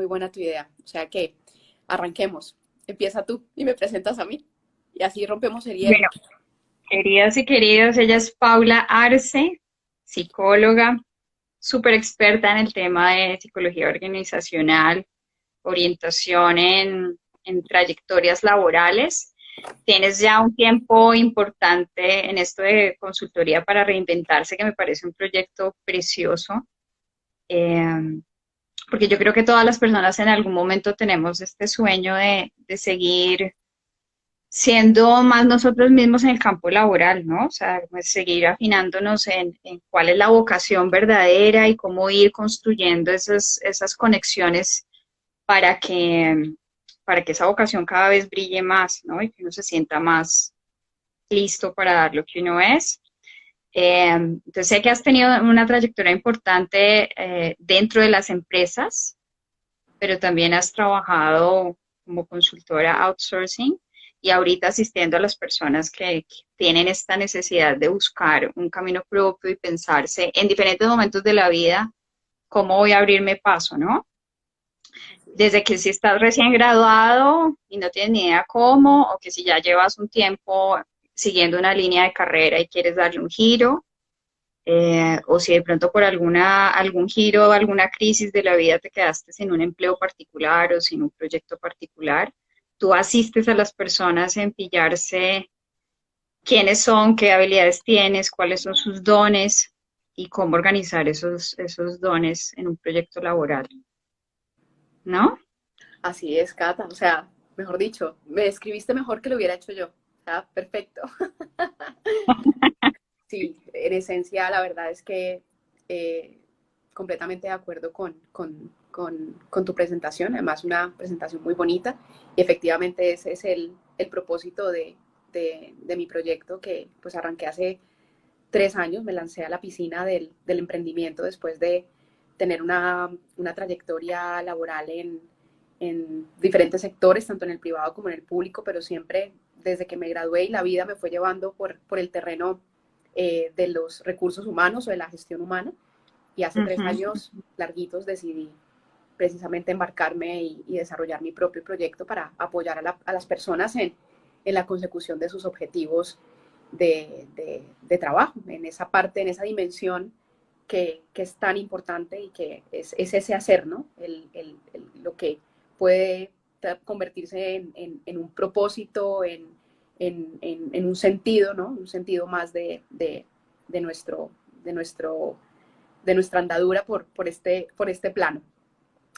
buena tu idea. O sea que arranquemos. Empieza tú y me presentas a mí. Y así rompemos el hielo. Bueno, queridas y queridos, ella es Paula Arce, psicóloga, súper experta en el tema de psicología organizacional, orientación en trayectorias laborales. Tienes ya un tiempo importante en esto de consultoría para reinventarse, que me parece un proyecto precioso, eh, porque yo creo que todas las personas en algún momento tenemos este sueño de seguir siendo más nosotros mismos en el campo laboral, ¿no? O sea, pues seguir afinándonos en cuál es la vocación verdadera y cómo ir construyendo esas conexiones para para que esa vocación cada vez brille más, ¿no? Y que uno se sienta más listo para dar lo que uno es. Entonces sé que has tenido una trayectoria importante dentro de las empresas, pero también has trabajado como consultora outsourcing y ahorita asistiendo a las personas que tienen esta necesidad de buscar un camino propio y pensarse en diferentes momentos de la vida cómo voy a abrirme paso, ¿no? Así es. Desde que si estás recién graduado y no tienes ni idea cómo, o que si ya llevas un tiempo siguiendo una línea de carrera y quieres darle un giro, o si de pronto por algún giro, alguna crisis de la vida te quedaste sin un empleo particular o sin un proyecto particular, tú asistes a las personas en pillarse quiénes son, qué habilidades tienes, cuáles son sus dones y cómo organizar esos dones en un proyecto laboral, ¿no? Así es, Cata. O sea, mejor dicho, me describiste mejor que lo hubiera hecho yo. O sea, perfecto. Sí, en esencia, la verdad es que eh, completamente de acuerdo con tu presentación. Además, una presentación muy bonita. Y efectivamente ese es el propósito de mi proyecto que pues arranqué hace 3 años. Me lancé a la piscina del emprendimiento después de tener una trayectoria laboral en diferentes sectores, tanto en el privado como en el público, pero siempre desde que me gradué y la vida me fue llevando por el terreno de los recursos humanos o de la gestión humana. Y hace tres Ujú. años larguitos decidí precisamente embarcarme y desarrollar mi propio proyecto para apoyar a las personas en la consecución de sus objetivos de trabajo, en esa parte, en esa dimensión que es tan importante y que es ese hacer, ¿no? Lo que puede convertirse en un propósito, en un sentido, ¿no? Un sentido más de nuestro, de, nuestro, de nuestra andadura por este plano.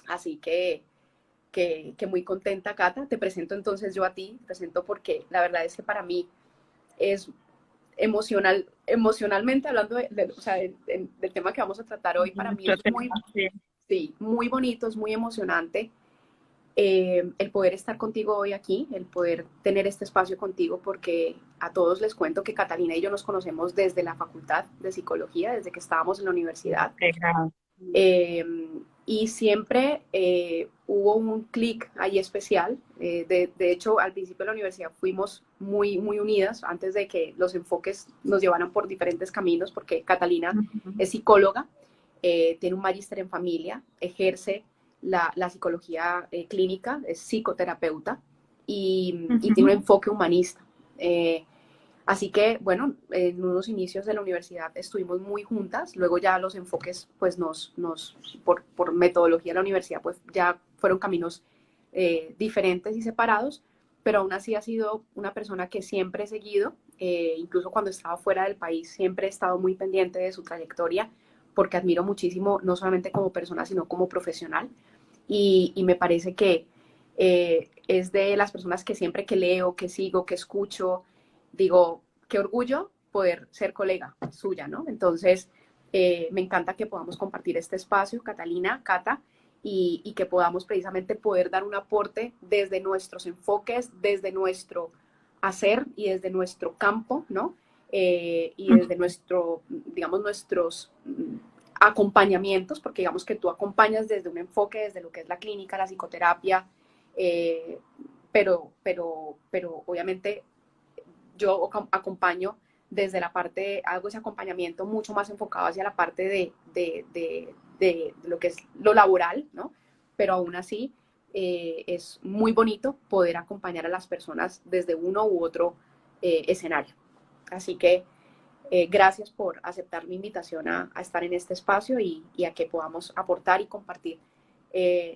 Así que muy contenta, Cata. Te presento entonces yo a ti, te presento porque la verdad es que para mí es emocionalmente hablando o sea, del tema que vamos a tratar hoy, para mí Nuestro es muy, tema, sí. sí, muy bonito, es muy emocionante el poder estar contigo hoy aquí, el poder tener este espacio contigo, porque a todos les cuento que Catalina y yo nos conocemos desde la Facultad de Psicología, desde que estábamos en la universidad. Integrado. Eh, y siempre hubo un clic ahí especial. De hecho, al principio de la universidad fuimos muy, muy unidas antes de que los enfoques nos llevaran por diferentes caminos, porque Catalina Ujú, es psicóloga, tiene un magíster en familia, ejerce la psicología clínica, es psicoterapeuta y tiene un ujú. enfoque humanista. Así que, bueno, en unos inicios de la universidad estuvimos muy juntas, luego ya los enfoques, pues por metodología de la universidad, pues ya fueron caminos diferentes y separados, pero aún así ha sido una persona que siempre he seguido, incluso cuando estaba fuera del país, siempre he estado muy pendiente de su trayectoria, porque admiro muchísimo, no solamente como persona, sino como profesional, y me parece que es de las personas que siempre que leo, que sigo, que escucho, digo, qué orgullo poder ser colega suya, ¿no? Entonces, me encanta que podamos compartir este espacio, Catalina, Cata, y que podamos precisamente poder dar un aporte desde nuestros enfoques, desde nuestro hacer y desde nuestro campo, ¿no? Y desde nuestro, digamos, nuestros acompañamientos, porque digamos que tú acompañas desde un enfoque, desde lo que es la clínica, la psicoterapia, eh, pero obviamente yo acompaño desde la parte, hago ese acompañamiento mucho más enfocado hacia la parte de lo que es lo laboral, ¿no? pero aún así es muy bonito poder acompañar a las personas desde uno u otro escenario. Así que gracias por aceptar mi invitación a estar en este espacio y a que podamos aportar y compartir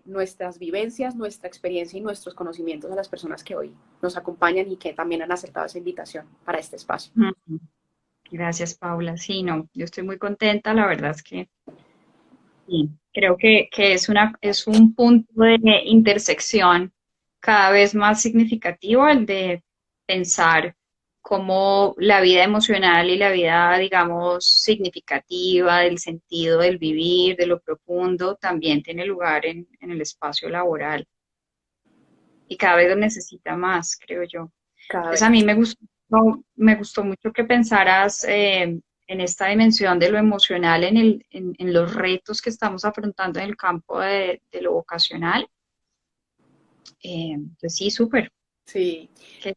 nuestras vivencias, nuestra experiencia y nuestros conocimientos a las personas que hoy nos acompañan y que también han aceptado esa invitación para este espacio. Gracias, Paula. Sí, no, yo estoy muy contenta, la verdad es que sí, creo que es un punto de intersección cada vez más significativo el de pensar cómo la vida emocional y la vida, digamos, significativa, del sentido del vivir, de lo profundo, también tiene lugar en el espacio laboral. Y cada vez lo necesita más, creo yo. Cada Entonces vez. a mí me gustó mucho que pensaras en esta dimensión de lo emocional, en los retos que estamos afrontando en el campo de lo vocacional. Entonces sí, súper, Sí, que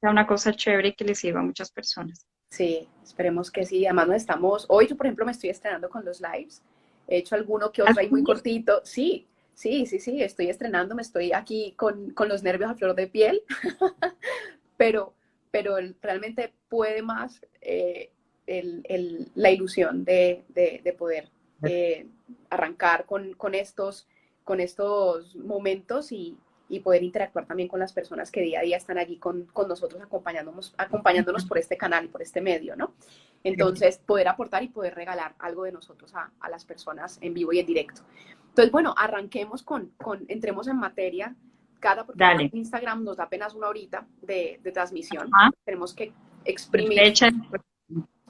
sea una cosa chévere y que le sirva a muchas personas. sí, esperemos que sí. Además, nos estamos, hoy yo, por ejemplo, me estoy estrenando con los lives. He hecho alguno que otro ahí muy Así, cortito. Sí, sí, sí, sí, estoy estrenando, me estoy aquí con los nervios a flor de piel, pero, pero realmente puede más la ilusión de poder eh, arrancar con estos momentos y poder interactuar también con las personas que día a día están allí con nosotros acompañándonos por este canal, por este medio, ¿no? Entonces, poder aportar y poder regalar algo de nosotros a las personas en vivo y en directo. Entonces, bueno, arranquemos entremos en materia, Cata, porque además dale. Instagram nos da apenas una horita de transmisión. Ajá, Tenemos que de exprimir, fecha.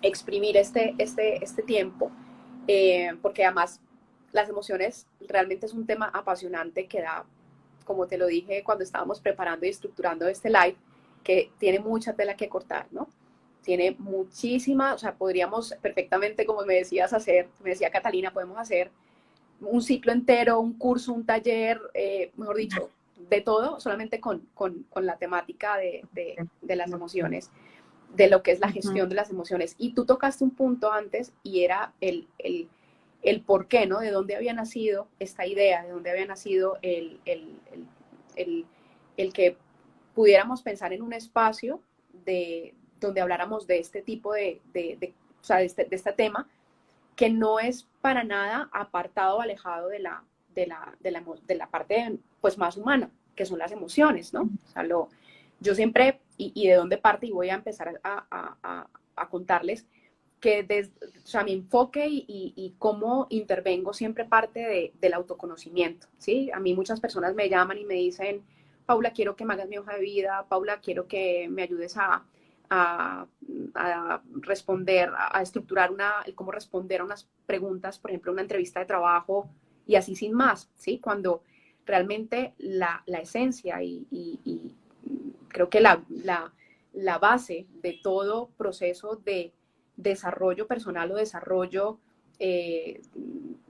exprimir este tiempo, porque además las emociones realmente es un tema apasionante que da, como te lo dije cuando estábamos preparando y estructurando este live, que tiene mucha tela que cortar, ¿no? Tiene muchísima, o sea, podríamos perfectamente, como me decía Catalina, podemos hacer un ciclo entero, un curso, un taller, mejor dicho, de todo, solamente con la temática de las emociones, de lo que es la Ujú. gestión de las emociones. Y tú tocaste un punto antes y era el por qué, ¿no? De dónde había nacido esta idea, de dónde había nacido el que pudiéramos pensar en un espacio donde habláramos de este tipo o sea, de este tema, que no es para nada apartado o alejado de la parte pues, más humana, que son las emociones, ¿no? O sea, yo siempre, y de dónde parte, y voy a empezar a contarles, que o sea, mi enfoque y cómo intervengo siempre parte del autoconocimiento, ¿sí? A mí muchas personas me llaman y me dicen, Paula, quiero que me hagas mi hoja de vida, Paula, quiero que me ayudes a, a responder, a estructurar cómo responder a unas preguntas, por ejemplo, una entrevista de trabajo y así sin más, ¿sí? Cuando realmente la esencia y creo que la base de todo proceso de desarrollo personal o desarrollo eh,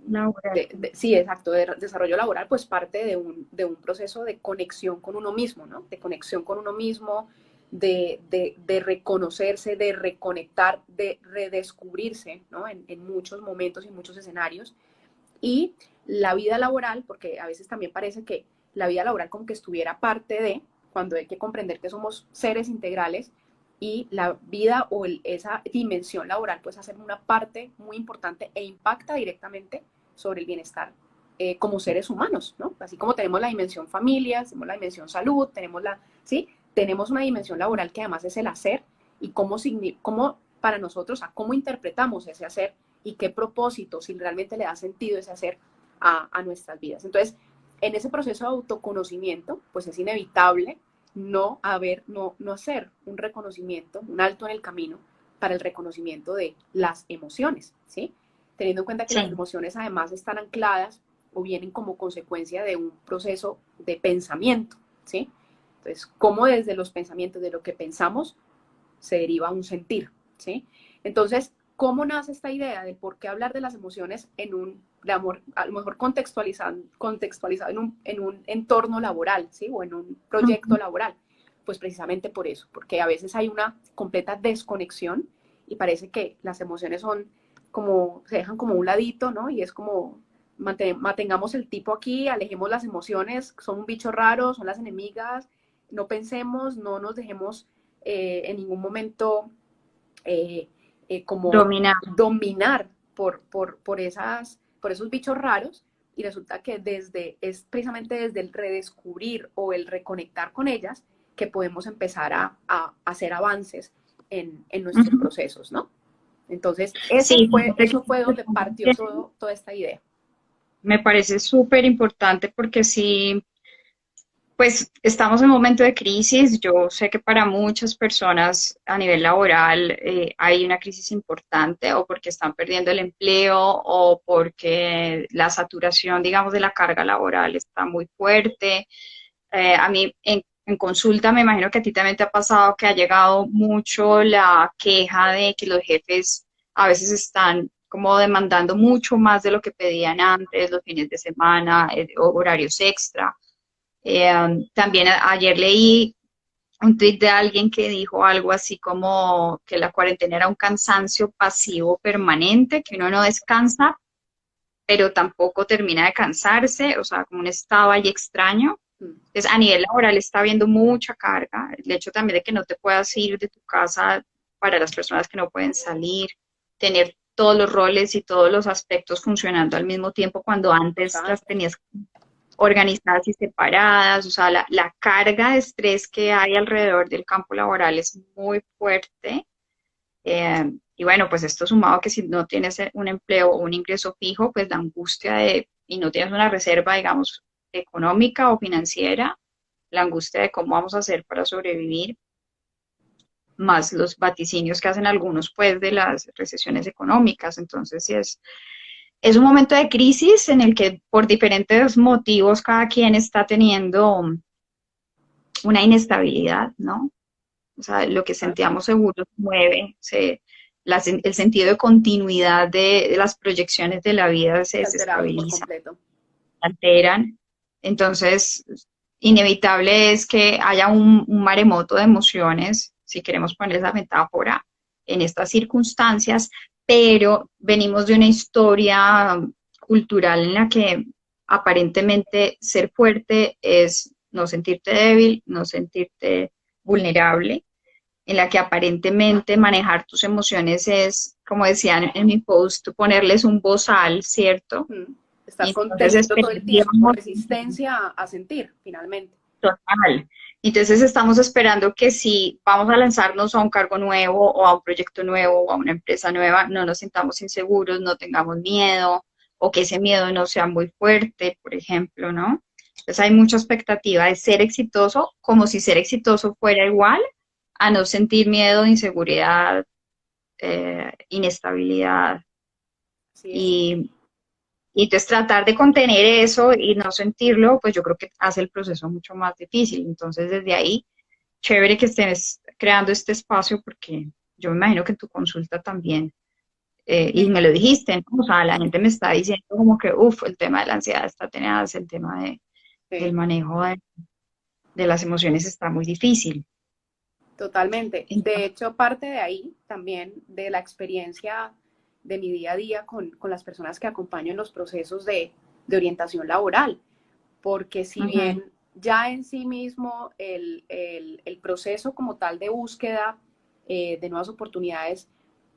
Laura. sí, exacto, de desarrollo laboral, pues parte de un proceso de conexión con uno mismo, ¿no? De conexión con uno mismo, de reconocerse, de reconectar, de redescubrirse, ¿no? En muchos momentos y muchos escenarios. Y la vida laboral, porque a veces también parece que la vida laboral como que estuviera parte de, cuando hay que comprender que somos seres integrales y la vida o esa dimensión laboral pues hace una parte muy importante e impacta directamente sobre el bienestar como seres humanos, ¿no? Así como tenemos la dimensión familia, tenemos la dimensión salud, ¿sí? Tenemos una dimensión laboral que además es el hacer y cómo para nosotros, a cómo interpretamos ese hacer y qué propósito, si realmente le da sentido ese hacer a nuestras vidas. Entonces, en ese proceso de autoconocimiento, pues es inevitable no hacer un reconocimiento, un alto en el camino para el reconocimiento de las emociones, ¿sí? Teniendo en cuenta que las Sí. emociones además están ancladas o vienen como consecuencia de un proceso de pensamiento, ¿sí? Entonces, cómo desde los pensamientos, de lo que pensamos, se deriva un sentir, ¿sí? Entonces, ¿cómo nace esta idea de por qué hablar de las emociones en de amor, a lo mejor contextualizado en un entorno laboral, ¿sí? O en un proyecto Ujú. laboral? Pues precisamente por eso, porque a veces hay una completa desconexión y parece que las emociones son como, se dejan como un ladito, ¿no? Y es como, mantengamos el tipo aquí, alejemos las emociones, son un bicho raro, son las enemigas, no pensemos, no nos dejemos en ningún momento como Dominar. dominar por esos bichos raros, y resulta que es precisamente desde el redescubrir o el reconectar con ellas que podemos empezar a hacer avances en nuestros procesos, ¿no? Entonces, Sí, eso fue donde partió toda esta idea. me parece súper importante porque sí, pues estamos en un momento de crisis. Yo sé que para muchas personas a nivel laboral hay una crisis importante, o porque están perdiendo el empleo o porque la saturación, digamos, de la carga laboral está muy fuerte. A mí en consulta me imagino que a ti también te ha pasado que ha llegado mucho la queja de que los jefes a veces están como demandando mucho más de lo que pedían antes, los fines de semana, horarios extra. También ayer leí un tweet de alguien que dijo algo así como que la cuarentena era un cansancio pasivo permanente, que uno no descansa, pero tampoco termina de cansarse, o sea, como un estado ahí extraño. Entonces, a nivel laboral está habiendo mucha carga, el hecho también de que no te puedas ir de tu casa para las personas que no pueden salir, tener todos los roles y todos los aspectos funcionando al mismo tiempo cuando antes Total. las tenías organizadas y separadas, o sea, la carga de estrés que hay alrededor del campo laboral es muy fuerte. Y bueno, pues esto sumado a que si no tienes un empleo o un ingreso fijo, pues la angustia y no tienes una reserva, digamos, económica o financiera, la angustia de cómo vamos a hacer para sobrevivir, más los vaticinios que hacen algunos, pues, de las recesiones económicas. Entonces, sí es un momento de crisis en el que por diferentes motivos cada quien está teniendo una inestabilidad, ¿no? O sea, lo que sentíamos seguro se mueve, el sentido de continuidad de las proyecciones de la vida se Se alteraron por desestabiliza, completo. alteran. Entonces, inevitable es que haya un maremoto de emociones, si queremos poner esa metáfora, en estas circunstancias, pero venimos de una historia cultural en la que aparentemente ser fuerte es no sentirte débil, no sentirte vulnerable, en la que aparentemente manejar tus emociones es, como decían en mi post, ponerles un bozal, ¿cierto? Estar Y entonces contenido todo el tiempo, esperaríamos, resistencia a sentir, finalmente. total. Entonces estamos esperando que si vamos a lanzarnos a un cargo nuevo o a un proyecto nuevo o a una empresa nueva, no nos sintamos inseguros, no tengamos miedo, o que ese miedo no sea muy fuerte, por ejemplo, ¿no? Entonces hay mucha expectativa de ser exitoso, como si ser exitoso fuera igual a no sentir miedo, inseguridad, inestabilidad. Así es. Y entonces tratar de contener eso y no sentirlo, pues yo creo que hace el proceso mucho más difícil. Entonces desde ahí, chévere que estés creando este espacio, porque yo me imagino que en tu consulta también, y me lo dijiste, ¿no? O sea, la gente me está diciendo como que, uff, el tema de la ansiedad está tenaz, el tema del Sí, manejo de las emociones está muy difícil. totalmente. De hecho, parte de ahí también de la experiencia de mi día a día con las personas que acompaño en los procesos de orientación laboral, porque si Ujú, bien ya en sí mismo el proceso como tal de búsqueda de nuevas oportunidades,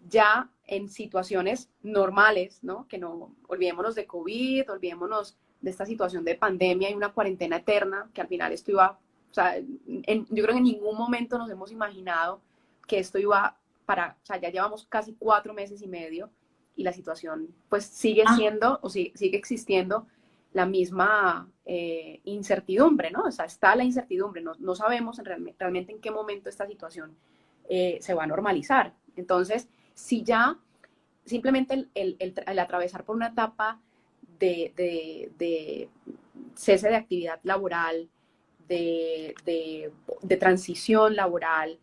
ya en situaciones normales, ¿no? Que no olvidémonos de COVID, olvidémonos de esta situación de pandemia y una cuarentena eterna, que al final esto iba, o sea, yo creo que en ningún momento nos hemos imaginado que esto iba o sea, ya llevamos casi 4 meses y medio y la situación pues sigue ah, siendo o sigue existiendo la misma incertidumbre, ¿no? O sea, está la incertidumbre, no sabemos realmente en qué momento esta situación se va a normalizar. Entonces, si ya simplemente el atravesar por una etapa de cese de actividad laboral, de transición laboral,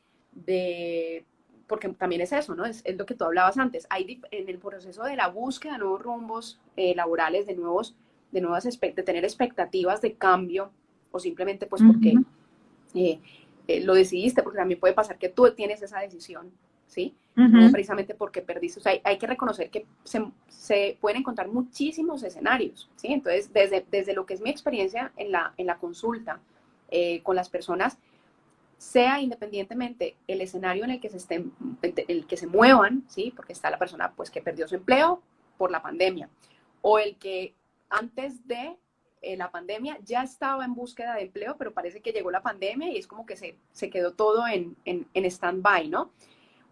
porque también es eso, ¿no? Es lo que tú hablabas antes. Hay en el proceso de la búsqueda de nuevos rumbos laborales, de tener expectativas de cambio, o simplemente pues porque ujú, lo decidiste, porque también puede pasar que tú tienes esa decisión, ¿sí? no Ujú. precisamente porque perdiste. O sea, hay que reconocer que se pueden encontrar muchísimos escenarios, ¿sí? Entonces, desde lo que es mi experiencia en la consulta con las personas, sea independientemente el escenario en el que se estén, el que se muevan, ¿sí? Porque está la persona pues que perdió su empleo por la pandemia, o el que antes de la pandemia ya estaba en búsqueda de empleo, pero parece que llegó la pandemia y es como que se quedó todo en stand-by, ¿no?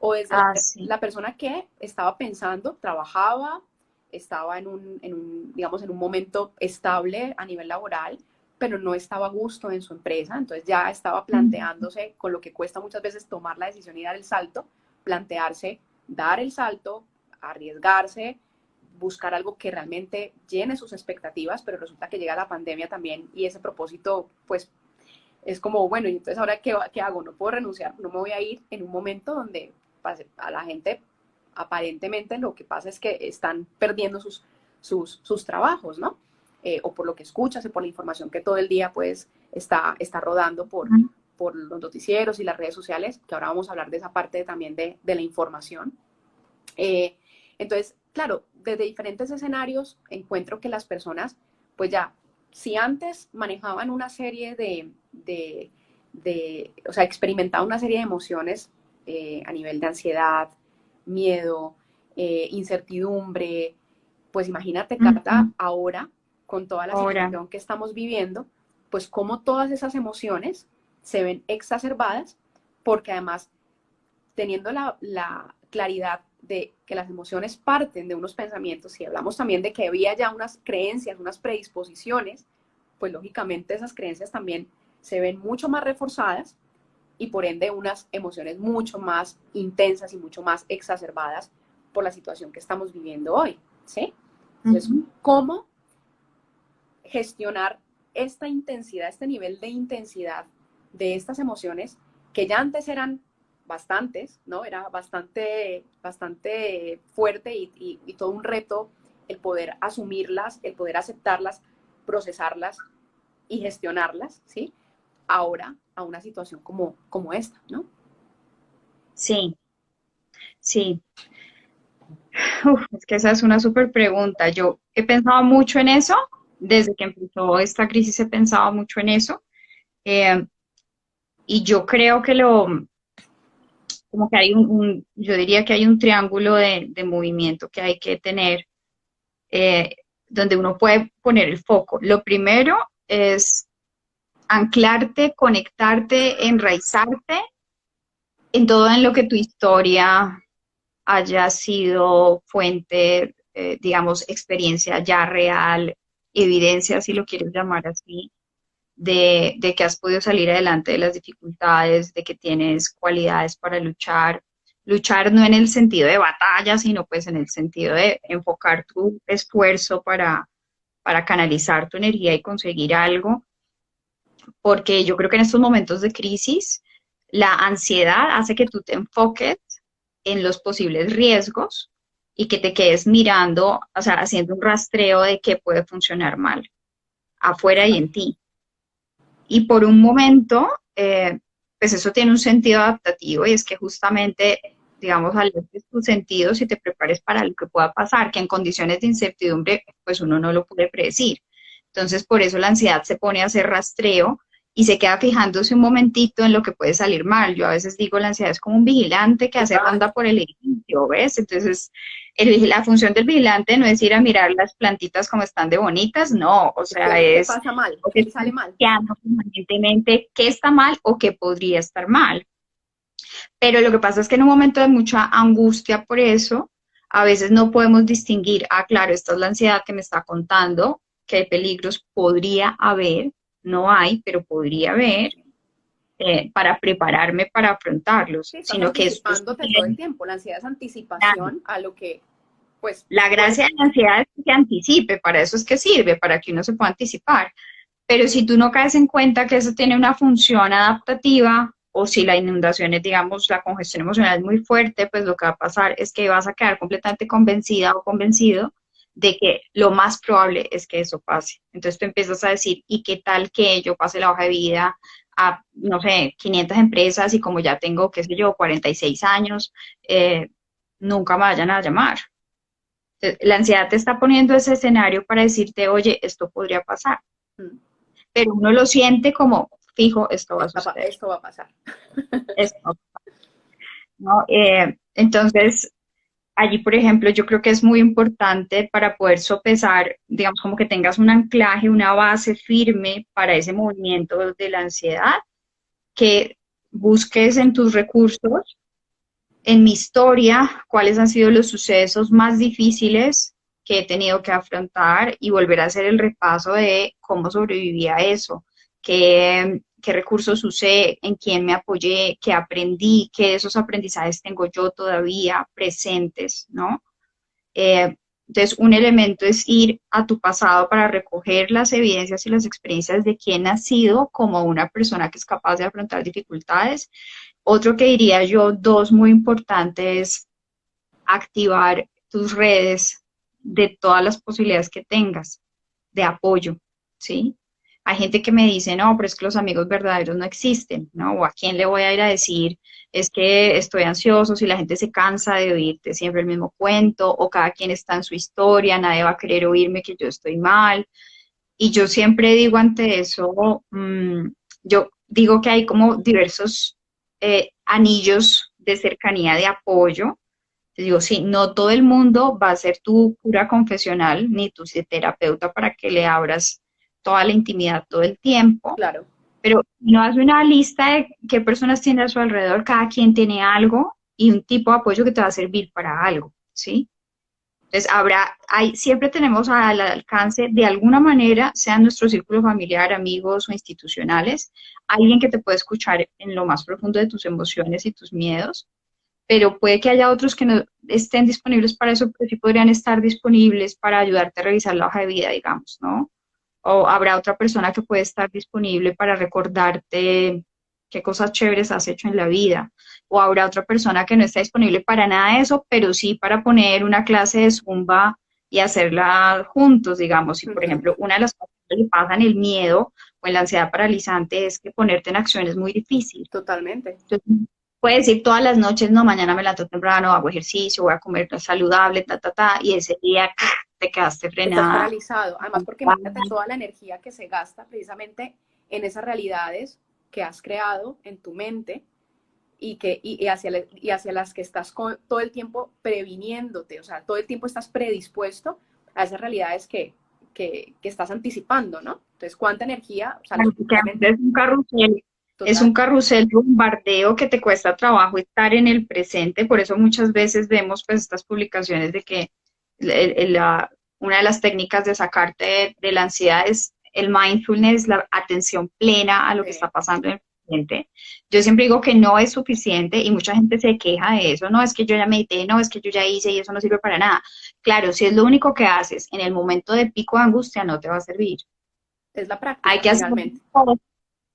O desde Ah, sí. la persona que estaba pensando, trabajaba, estaba digamos, en un momento estable a nivel laboral, pero no estaba a gusto en su empresa, entonces ya estaba Ujú. planteándose, con lo que cuesta muchas veces tomar la decisión y dar el salto, plantearse, dar el salto, arriesgarse, buscar algo que realmente llene sus expectativas, pero resulta que llega la pandemia también y ese propósito, pues, es como, bueno, y entonces ahora qué hago? No puedo renunciar, no me voy a ir en un momento donde a la gente aparentemente lo que pasa es que están perdiendo sus trabajos, ¿no? O por lo que escuchas y por la información que todo el día pues está rodando por los noticieros y las redes sociales, que ahora vamos a hablar de esa parte también de la información. Eh, entonces, claro, desde diferentes escenarios encuentro que las personas, pues ya, si antes manejaban una serie o sea, experimentaban una serie de emociones a nivel de ansiedad, miedo, incertidumbre, pues imagínate, Cata, Ujú. ahora, con toda la Ahora. situación que estamos viviendo, pues cómo todas esas emociones se ven exacerbadas, porque además teniendo la claridad de que las emociones parten de unos pensamientos y hablamos también de que había ya unas creencias, unas predisposiciones, pues lógicamente esas creencias también se ven mucho más reforzadas y por ende unas emociones mucho más intensas y mucho más exacerbadas por la situación que estamos viviendo hoy, ¿sí? Entonces, Ujú. ¿cómo gestionar esta intensidad, este nivel de intensidad de estas emociones que ya antes eran bastantes, ¿no? Era bastante fuerte y todo un reto el poder asumirlas, el poder aceptarlas, procesarlas y gestionarlas, ¿sí? Ahora a una situación como esta, ¿no? Sí, sí. Uf, es que esa es una súper pregunta. Yo he pensado mucho en eso. Desde que empezó esta crisis he pensado mucho en eso. Eh, y yo creo que como que hay yo diría que hay un triángulo de movimiento que hay que tener, eh, donde uno puede poner el foco. Lo primero es anclarte, conectarte, enraizarte en todo en lo que tu historia haya sido fuente, digamos, experiencia ya real, evidencia, si lo quieres llamar así, de que has podido salir adelante de las dificultades, de que tienes cualidades para luchar. Luchar no en el sentido de batalla, sino pues en el sentido de enfocar tu esfuerzo para canalizar tu energía y conseguir algo, porque yo creo que en estos momentos de crisis, la ansiedad hace que tú te enfoques en los posibles riesgos y que te quedes mirando, o sea, haciendo un rastreo de qué puede funcionar mal afuera y en ti. Y por un momento, pues eso tiene un sentido adaptativo y es que justamente, digamos, alertes tus sentidos y te prepares para lo que pueda pasar, que en condiciones de incertidumbre, pues uno no lo puede predecir. Entonces, por eso la ansiedad se pone a hacer rastreo y se queda fijándose un momentito en lo que puede salir mal. Yo a veces digo, la ansiedad es como un vigilante que hace ronda por el edificio, ¿ves? Entonces, la función del vigilante no es ir a mirar las plantitas como están de bonitas, no, o sea, ¿Qué es pasa mal? o que ¿Qué están sale mal? chequeando permanentemente qué está mal o qué podría estar mal. Pero lo que pasa es que en un momento de mucha angustia por eso, a veces no podemos distinguir, ah, claro, esta es la ansiedad que me está contando, que hay peligros, podría haber, no hay, pero podría haber, para prepararme para afrontarlos, Sí, estás sino que esto anticipándote todo el tiempo. La ansiedad es es anticipación a lo que, pues, la puede. gracia de la ansiedad es que se anticipe, para eso es que sirve, para que uno se pueda anticipar. Pero si tú no caes en cuenta que eso tiene una función adaptativa, o si la inundación es, digamos, la congestión emocional es muy fuerte, pues lo que va a pasar es que vas a quedar completamente convencida o convencido de que lo más probable es que eso pase. Entonces tú empiezas a decir, ¿y qué tal que yo pase la hoja de vida a, no sé, 500 empresas y como ya tengo, qué sé yo, 46 años, nunca me vayan a llamar. Entonces, la ansiedad te está poniendo ese escenario para decirte, oye, esto podría pasar, Mm. pero uno lo siente como, fijo, esto va a suceder. Esto va a pasar. Esto, ¿no? Entonces, allí, por ejemplo, yo creo que es muy importante para poder sopesar, digamos, como que tengas un anclaje, una base firme para ese movimiento de la ansiedad, que busques en tus recursos, en mi historia, cuáles han sido los sucesos más difíciles que he tenido que afrontar y volver a hacer el repaso de cómo sobreviví a eso, qué recursos usé, en quién me apoyé, qué aprendí, qué de esos aprendizajes tengo yo todavía presentes, ¿no? Eh, entonces, un elemento es ir a tu pasado para recoger las evidencias y las experiencias de quién has sido como una persona que es capaz de afrontar dificultades. Otro que diría yo, dos muy importantes, activar tus redes de todas las posibilidades que tengas de apoyo, ¿sí? Hay gente que me dice, no, pero es que los amigos verdaderos no existen, ¿no? O a quién le voy a ir a decir, es que estoy ansioso, si la gente se cansa de oírte siempre el mismo cuento, o cada quien está en su historia, nadie va a querer oírme que yo estoy mal. Y yo siempre digo ante eso, yo digo que hay como diversos anillos de cercanía, de apoyo. Te digo, sí, no todo el mundo va a ser tu cura confesional ni tu terapeuta para que le abras toda la intimidad todo el tiempo, Claro. pero no hace una lista de qué personas tiene a su alrededor, cada quien tiene algo y un tipo de apoyo que te va a servir para algo, ¿sí? Entonces, siempre tenemos al alcance, de alguna manera, sea en nuestro círculo familiar, amigos o institucionales, alguien que te puede escuchar en lo más profundo de tus emociones y tus miedos, pero puede que haya otros que no estén disponibles para eso, pero sí podrían estar disponibles para ayudarte a revisar la hoja de vida, digamos, ¿no? O habrá otra persona que puede estar disponible para recordarte qué cosas chéveres has hecho en la vida. O habrá otra persona que no está disponible para nada de eso, pero sí para poner una clase de Zumba y hacerla juntos, digamos. Si, por Ujú. ejemplo, una de las cosas que le pasan el miedo o en la ansiedad paralizante es que ponerte en acción es muy difícil. Totalmente. Entonces, puedes decir todas las noches, no, mañana me levanto temprano, hago ejercicio, voy a comer saludable, y ese día te quedaste Estás frenada. paralizado. Además, porque imagínate toda la energía que se gasta precisamente en esas realidades que has creado en tu mente y hacia las que estás todo el tiempo previniéndote, o sea, todo el tiempo estás predispuesto a esas realidades que estás anticipando, ¿no? Entonces, ¿cuánta energía? O sea, Claro, porque a realmente, veces es total, un carrusel de bombardeo que te cuesta trabajo estar en el presente, por eso muchas veces vemos pues estas publicaciones de que una de las técnicas de sacarte de la ansiedad es el mindfulness, la atención plena a lo que está pasando en el presente. Yo siempre digo que no es suficiente y mucha gente se queja de eso, no es que yo ya medité, no es que yo ya hice y eso no sirve para nada. Claro, si es lo único que haces en el momento de pico de angustia, no te va a servir. es la Hay práctica que hacer, finalmente.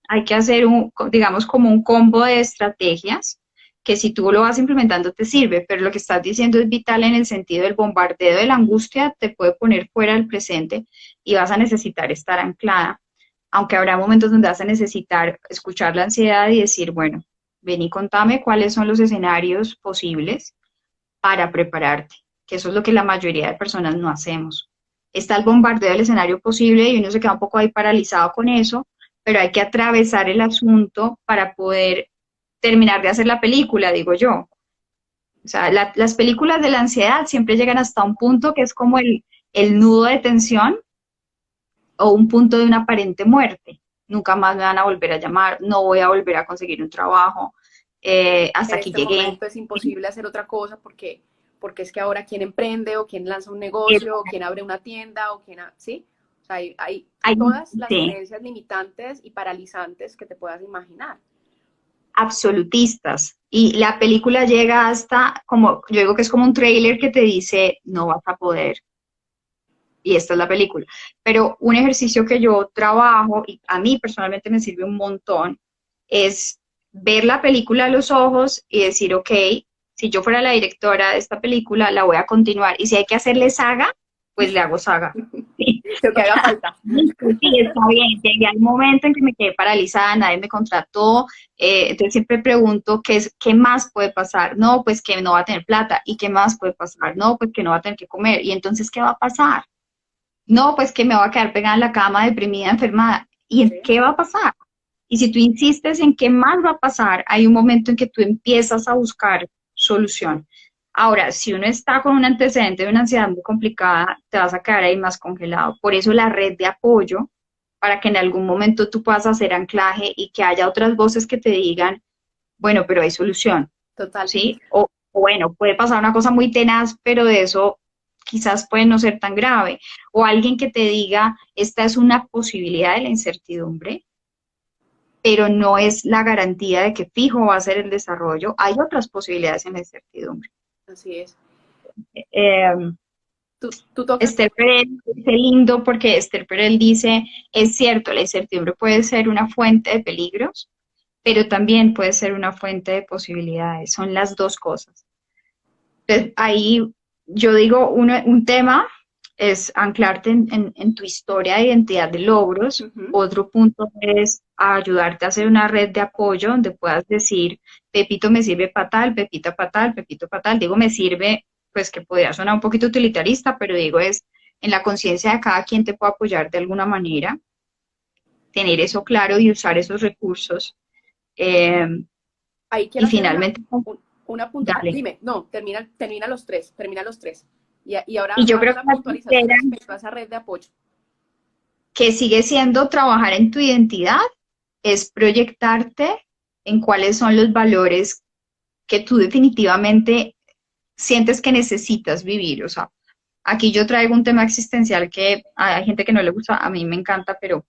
hay que hacer digamos, como un combo de estrategias que si tú lo vas implementando te sirve, pero lo que estás diciendo es vital en el sentido del bombardeo de la angustia, te puede poner fuera del presente y vas a necesitar estar anclada, aunque habrá momentos donde vas a necesitar escuchar la ansiedad y decir, bueno, ven y contame cuáles son los escenarios posibles para prepararte, que eso es lo que la mayoría de personas no hacemos. Está el bombardeo del escenario posible y uno se queda un poco ahí paralizado con eso, pero hay que atravesar el asunto para poder terminar de hacer la película, digo yo. O sea, las películas de la ansiedad siempre llegan hasta un punto que es como el nudo de tensión o un punto de una aparente muerte. Nunca más me van a volver a llamar, no voy a volver a conseguir un trabajo, hasta En aquí este llegué. momento es imposible hacer otra cosa porque es que ahora quién emprende o quién lanza un negocio o quién abre una tienda o quién, ¿sí? O sea, hay Hay, todas las sí, creencias limitantes y paralizantes que te puedas imaginar. absolutistas. Y la película llega hasta, como yo digo que es como un tráiler que te dice, no vas a poder. Y esta es la película. Pero un ejercicio que yo trabajo, y a mí personalmente me sirve un montón, es ver la película a los ojos y decir, ok, si yo fuera la directora de esta película, la voy a continuar. Y si hay que hacerle saga, pues le hago saga. Lo que haga falta. Listo, sí, está bien. Llegué al momento en que me quedé paralizada, nadie me contrató. Entonces siempre pregunto qué más puede pasar. No, pues que no va a tener plata. ¿Y qué más puede pasar? No, pues que no va a tener que comer. ¿Y entonces qué va a pasar? No, pues que me va a quedar pegada en la cama, deprimida, enfermada. ¿Y en Sí, qué va a pasar? Y si tú insistes en qué más va a pasar, hay un momento en que tú empiezas a buscar solución. Ahora, si uno está con un antecedente de una ansiedad muy complicada, te vas a quedar ahí más congelado. Por eso la red de apoyo, para que en algún momento tú puedas hacer anclaje y que haya otras voces que te digan, bueno, pero hay solución, total. ¿sí? O bueno, puede pasar una cosa muy tenaz, pero de eso quizás puede no ser tan grave. O alguien que te diga, esta es una posibilidad de la incertidumbre, pero no es la garantía de que fijo va a ser el desarrollo. Hay otras posibilidades en la incertidumbre. Así es. Eh, Tú tocas, Esther Perel dice lindo porque Esther Perel dice, es cierto, la incertidumbre puede ser una fuente de peligros, pero también puede ser una fuente de posibilidades. Son las dos cosas. Entonces, ahí yo digo, un tema es anclarte en tu historia de identidad de logros. ujú, Otro punto es ayudarte a hacer una red de apoyo donde puedas decir, Pepito me sirve para tal, Pepita para tal, Pepito para tal. Digo, me sirve, pues que podría sonar un poquito utilitarista, pero digo, es en la conciencia de cada quien te puede apoyar de alguna manera, tener eso claro y usar esos recursos. Eh, ahí y quiero hacer finalmente, una dale. dime, no, termina los tres. Y Y ahora yo hago creo que una la puntualización tercera respecto a esa red de apoyo. que sigue siendo trabajar en tu identidad, es proyectarte en cuáles son los valores que tú definitivamente sientes que necesitas vivir. O sea, aquí yo traigo un tema existencial que hay gente que no le gusta, a mí me encanta, pero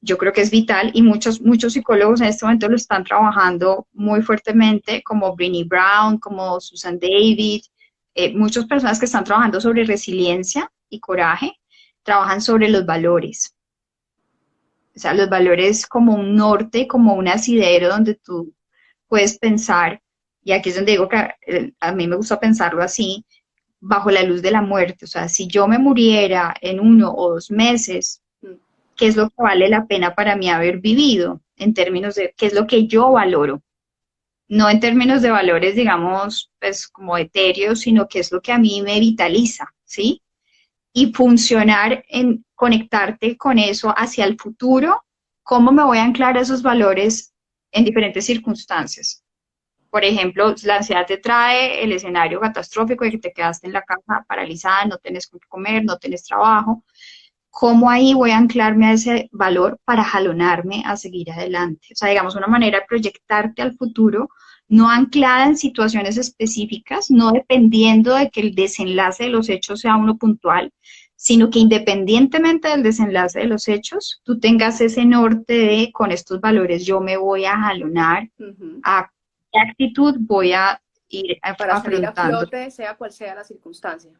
yo creo que es vital y muchos psicólogos en este momento lo están trabajando muy fuertemente, como Brené Brown, como Susan David, muchas personas que están trabajando sobre resiliencia y coraje, trabajan sobre los valores. O sea, los valores como un norte, como un asidero donde tú puedes pensar, y aquí es donde digo que a mí me gusta pensarlo así, bajo la luz de la muerte. O sea, si yo me muriera en 1 o 2 meses, Mm, ¿qué es lo que vale la pena para mí haber vivido? En términos de qué es lo que yo valoro. No en términos de valores, digamos, pues como etéreos, sino qué es lo que a mí me vitaliza, ¿sí? Y funcionar en conectarte con eso hacia el futuro, cómo me voy a anclar a esos valores en diferentes circunstancias. Por ejemplo, la ansiedad te trae el escenario catastrófico de que te quedaste en la casa paralizada, no tienes que comer, no tienes trabajo. ¿Cómo ahí voy a anclarme a ese valor para jalonarme a seguir adelante? O sea, digamos, una manera de proyectarte al futuro, no anclada en situaciones específicas, no dependiendo de que el desenlace de los hechos sea uno puntual, sino que independientemente del desenlace de los hechos, tú tengas ese norte de, con estos valores, yo me voy a jalonar, ujú. a qué actitud voy a ir Para salir a afrontando. flote, sea cual sea la circunstancia.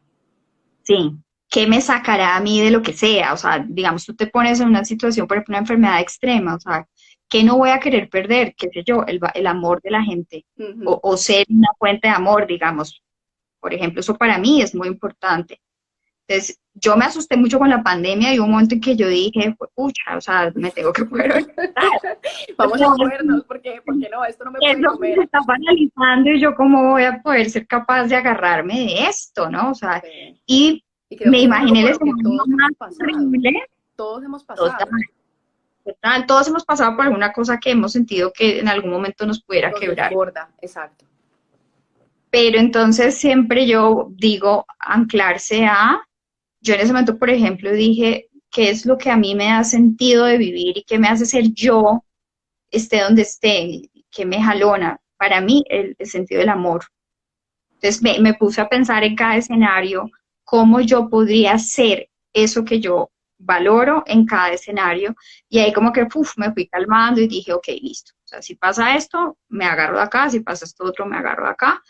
Sí, ¿qué me sacará a mí de lo que sea? O sea, digamos, tú te pones en una situación, por ejemplo, una enfermedad extrema, o sea, ¿qué no voy a querer perder? ¿Qué sé yo? El amor de la gente Ujú. o ser una fuente de amor, digamos. Por ejemplo, eso para mí es muy importante. Entonces, yo me asusté mucho con la pandemia y hubo un momento en que yo dije, pucha, o sea, me tengo que poder organizar. Vamos a movernos, porque no, esto no me puede Eso me comer. está paralizando y yo cómo voy a poder ser capaz de agarrarme de esto, ¿no? O sea, Sí. y Y creo me que es algo imaginé el por lo que escenario todos más hemos pasado. horrible. Todos hemos Total, pasado. total, todos hemos pasado por alguna cosa que hemos sentido que en algún momento nos pudiera Nos quebrar. desborda, exacto. Pero entonces siempre yo digo anclarse a, yo en ese momento, por ejemplo, dije, ¿qué es lo que a mí me da sentido de vivir y qué me hace ser yo, esté donde esté, qué me jalona? Para mí, el sentido del amor. Entonces me puse a pensar en cada escenario, cómo yo podría ser eso que yo valoro en cada escenario. Y ahí como que me fui calmando y dije, ok, listo. O sea, si pasa esto, me agarro de acá, si pasa esto otro, me agarro de acá.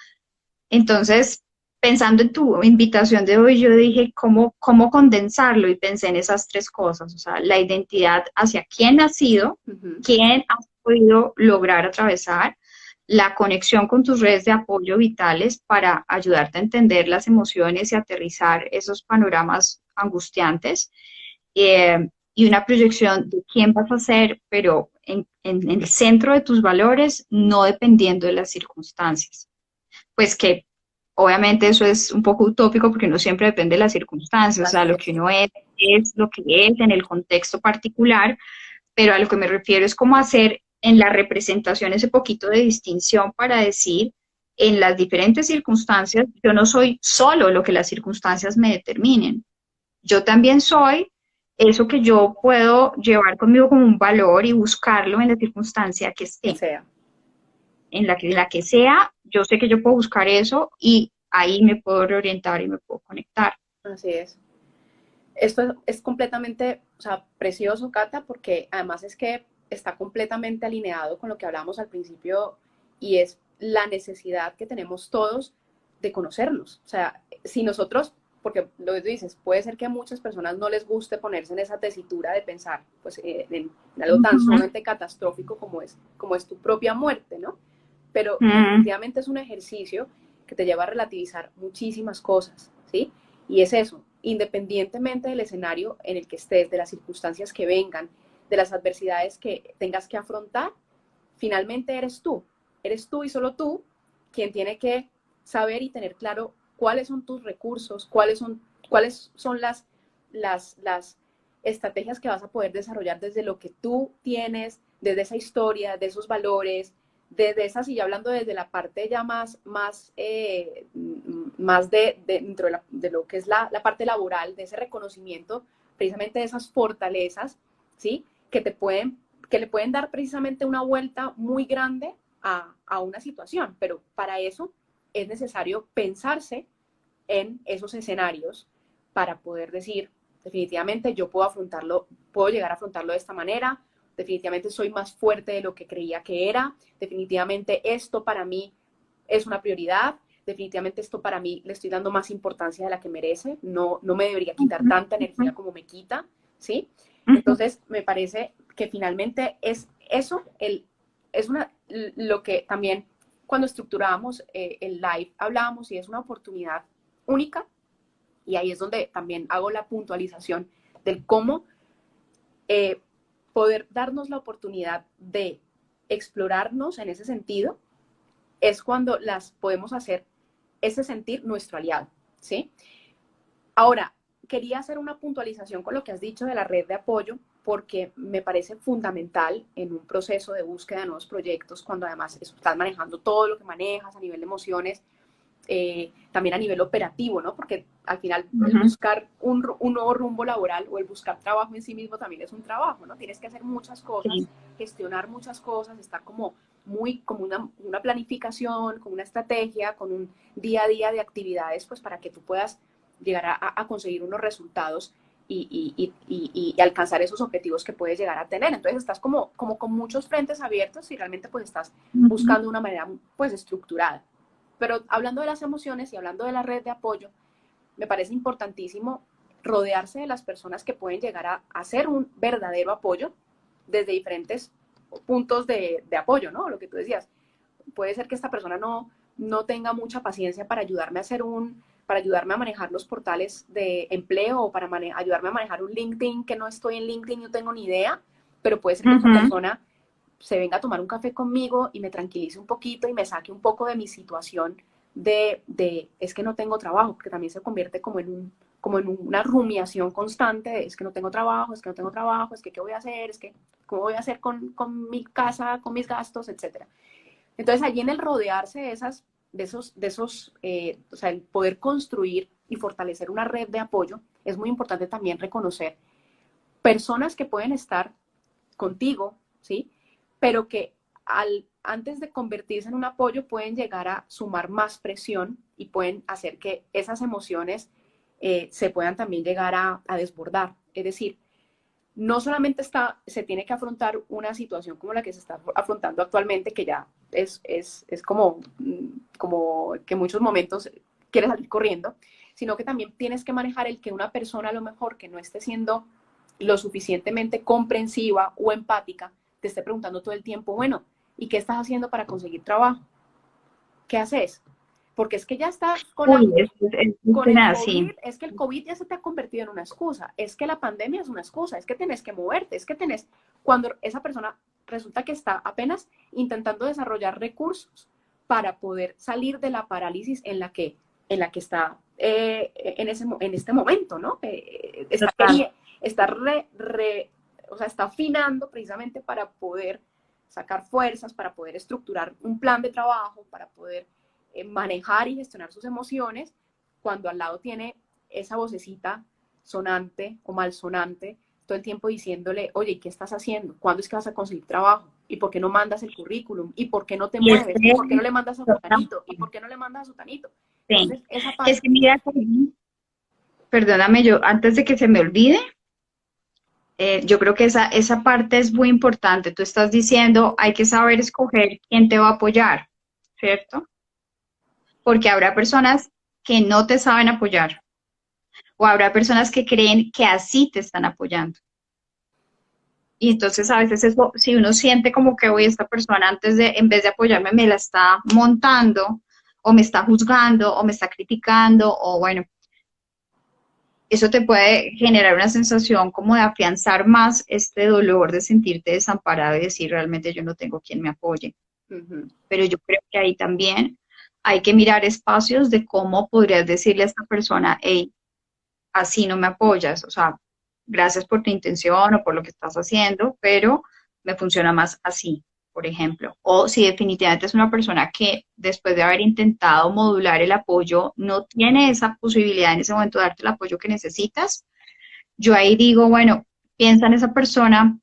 Entonces, pensando en tu invitación de hoy, yo dije, ¿cómo condensarlo? Y pensé en esas tres cosas, o sea, la identidad hacia quién has sido, Ujú. quién has podido lograr atravesar, la conexión con tus redes de apoyo vitales para ayudarte a entender las emociones y aterrizar esos panoramas angustiantes, y una proyección de quién vas a ser, pero en el centro de tus valores, no dependiendo de las circunstancias. Pues que obviamente eso es un poco utópico porque no siempre depende de las circunstancias, o sea, Así lo que es. uno es lo que es en el contexto particular, pero a lo que me refiero es cómo hacer en la representación ese poquito de distinción para decir, en las diferentes circunstancias, yo no soy solo lo que las circunstancias me determinen, yo también soy eso que yo puedo llevar conmigo como un valor y buscarlo en la circunstancia que Que esté. sea. En la que sea, yo sé que yo puedo buscar eso y ahí me puedo reorientar y me puedo conectar. Así es. Esto es completamente, o sea, precioso, Cata, porque además es que está completamente alineado con lo que hablábamos al principio y es la necesidad que tenemos todos de conocernos. O sea, si nosotros, porque lo que tú dices, puede ser que a muchas personas no les guste ponerse en esa tesitura de pensar pues, en algo tan Ujú, sumamente catastrófico como es tu propia muerte, ¿no? Pero ujú, definitivamente es un ejercicio que te lleva a relativizar muchísimas cosas, ¿sí? Y es eso, independientemente del escenario en el que estés, de las circunstancias que vengan, de las adversidades que tengas que afrontar, finalmente eres tú y solo tú quien tiene que saber y tener claro cuáles son tus recursos, cuáles son las estrategias que vas a poder desarrollar desde lo que tú tienes, desde esa historia, de esos valores, desde esas, y ya hablando desde la parte ya más dentro de lo que es la parte laboral, de ese reconocimiento, precisamente de esas fortalezas, ¿sí? Que le pueden dar precisamente una vuelta muy grande a una situación, pero para eso es necesario pensarse en esos escenarios para poder decir, definitivamente yo puedo afrontarlo, puedo llegar a afrontarlo de esta manera, definitivamente soy más fuerte de lo que creía que era, definitivamente esto para mí es una prioridad, definitivamente esto para mí le estoy dando más importancia de la que merece, no me debería quitar tanta energía como me quita, ¿sí? ujú, Entonces, me parece que finalmente es eso, es lo que también cuando estructurábamos el live hablábamos y es una oportunidad única y ahí es donde también hago la puntualización del cómo eh, poder darnos la oportunidad de explorarnos en ese sentido es cuando las podemos hacer ese sentir nuestro aliado, ¿sí? Ahora, quería hacer una puntualización con lo que has dicho de la red de apoyo, porque me parece fundamental en un proceso de búsqueda de nuevos proyectos, cuando además estás manejando todo lo que manejas a nivel de emociones, también a nivel operativo, ¿no? Porque al final el ujú. buscar un nuevo rumbo laboral o el buscar trabajo en sí mismo también es un trabajo, ¿no? Tienes que hacer muchas cosas, Sí. gestionar muchas cosas, estar como una planificación, con una estrategia, con un día a día de actividades, pues para que tú puedas llegar a conseguir unos resultados y alcanzar esos objetivos que puedes llegar a tener. Entonces estás como con muchos frentes abiertos y realmente pues estás Ujú, buscando una manera pues estructurada. Pero hablando de las emociones y hablando de la red de apoyo, me parece importantísimo rodearse de las personas que pueden llegar a ser un verdadero apoyo desde diferentes puntos de apoyo, ¿no? Lo que tú decías, puede ser que esta persona no tenga mucha paciencia para ayudarme a para ayudarme a manejar los portales de empleo o para ayudarme a manejar un LinkedIn que no estoy en LinkedIn y no tengo ni idea, pero puede ser que esta ujú. persona se venga a tomar un café conmigo y me tranquilice un poquito y me saque un poco de mi situación es que no tengo trabajo, porque también se convierte como en una rumiación constante de es que no tengo trabajo, es que no tengo trabajo, es que qué voy a hacer, es que cómo voy a hacer con mi casa, con mis gastos, etcétera. Entonces allí en el rodearse o sea, el poder construir y fortalecer una red de apoyo, es muy importante también reconocer personas que pueden estar contigo, ¿sí? Pero que antes de convertirse en un apoyo pueden llegar a sumar más presión y pueden hacer que esas emociones se puedan también llegar a desbordar. Es decir, no solamente se tiene que afrontar una situación como la que se está afrontando actualmente, que ya es como que en muchos momentos quieres salir corriendo, sino que también tienes que manejar el que una persona a lo mejor que no esté siendo lo suficientemente comprensiva o empática, te esté preguntando todo el tiempo, bueno, ¿y qué estás haciendo para conseguir trabajo? ¿Qué haces? porque es que ya está Uy, es con el tenaz, COVID, sí. es que el COVID ya se te ha convertido en una excusa, es que la pandemia es una excusa, es que tenés que moverte, es que tenés, cuando esa persona resulta que está apenas intentando desarrollar recursos para poder salir de la parálisis en la que está en este momento, ¿no? Está, Total. está, o sea, está afinando precisamente para poder sacar fuerzas, para poder estructurar un plan de trabajo, para poder manejar y gestionar sus emociones, cuando al lado tiene esa vocecita sonante o malsonante todo el tiempo diciéndole, oye, ¿qué estás haciendo? ¿Cuándo es que vas a conseguir trabajo? ¿Y por qué no mandas el currículum? ¿Y por qué no te Y es mueves? ¿Y que, por qué no le mandas a fulanito? ¿Y por qué no le mandas a sutanito? sí. Entonces, esa Es parte, que mira, perdóname yo, antes de que se me olvide, yo creo que esa parte es muy importante. Tú estás diciendo, hay que saber escoger quién te va a apoyar, ¿cierto? Porque habrá personas que no te saben apoyar o habrá personas que creen que así te están apoyando. Y entonces a veces eso, si uno siente como que hoy esta persona antes de, en vez de apoyarme, me la está montando o me está juzgando o me está criticando o bueno, eso te puede generar una sensación como de afianzar más este dolor de sentirte desamparado y decir realmente yo no tengo quien me apoye. uh -huh. Pero yo creo que ahí también hay que mirar espacios de cómo podrías decirle a esta persona, hey, así no me apoyas, o sea, gracias por tu intención o por lo que estás haciendo, pero me funciona más así, por ejemplo. O si definitivamente es una persona que después de haber intentado modular el apoyo, no tiene esa posibilidad en ese momento de darte el apoyo que necesitas, yo ahí digo, bueno, piensa en esa persona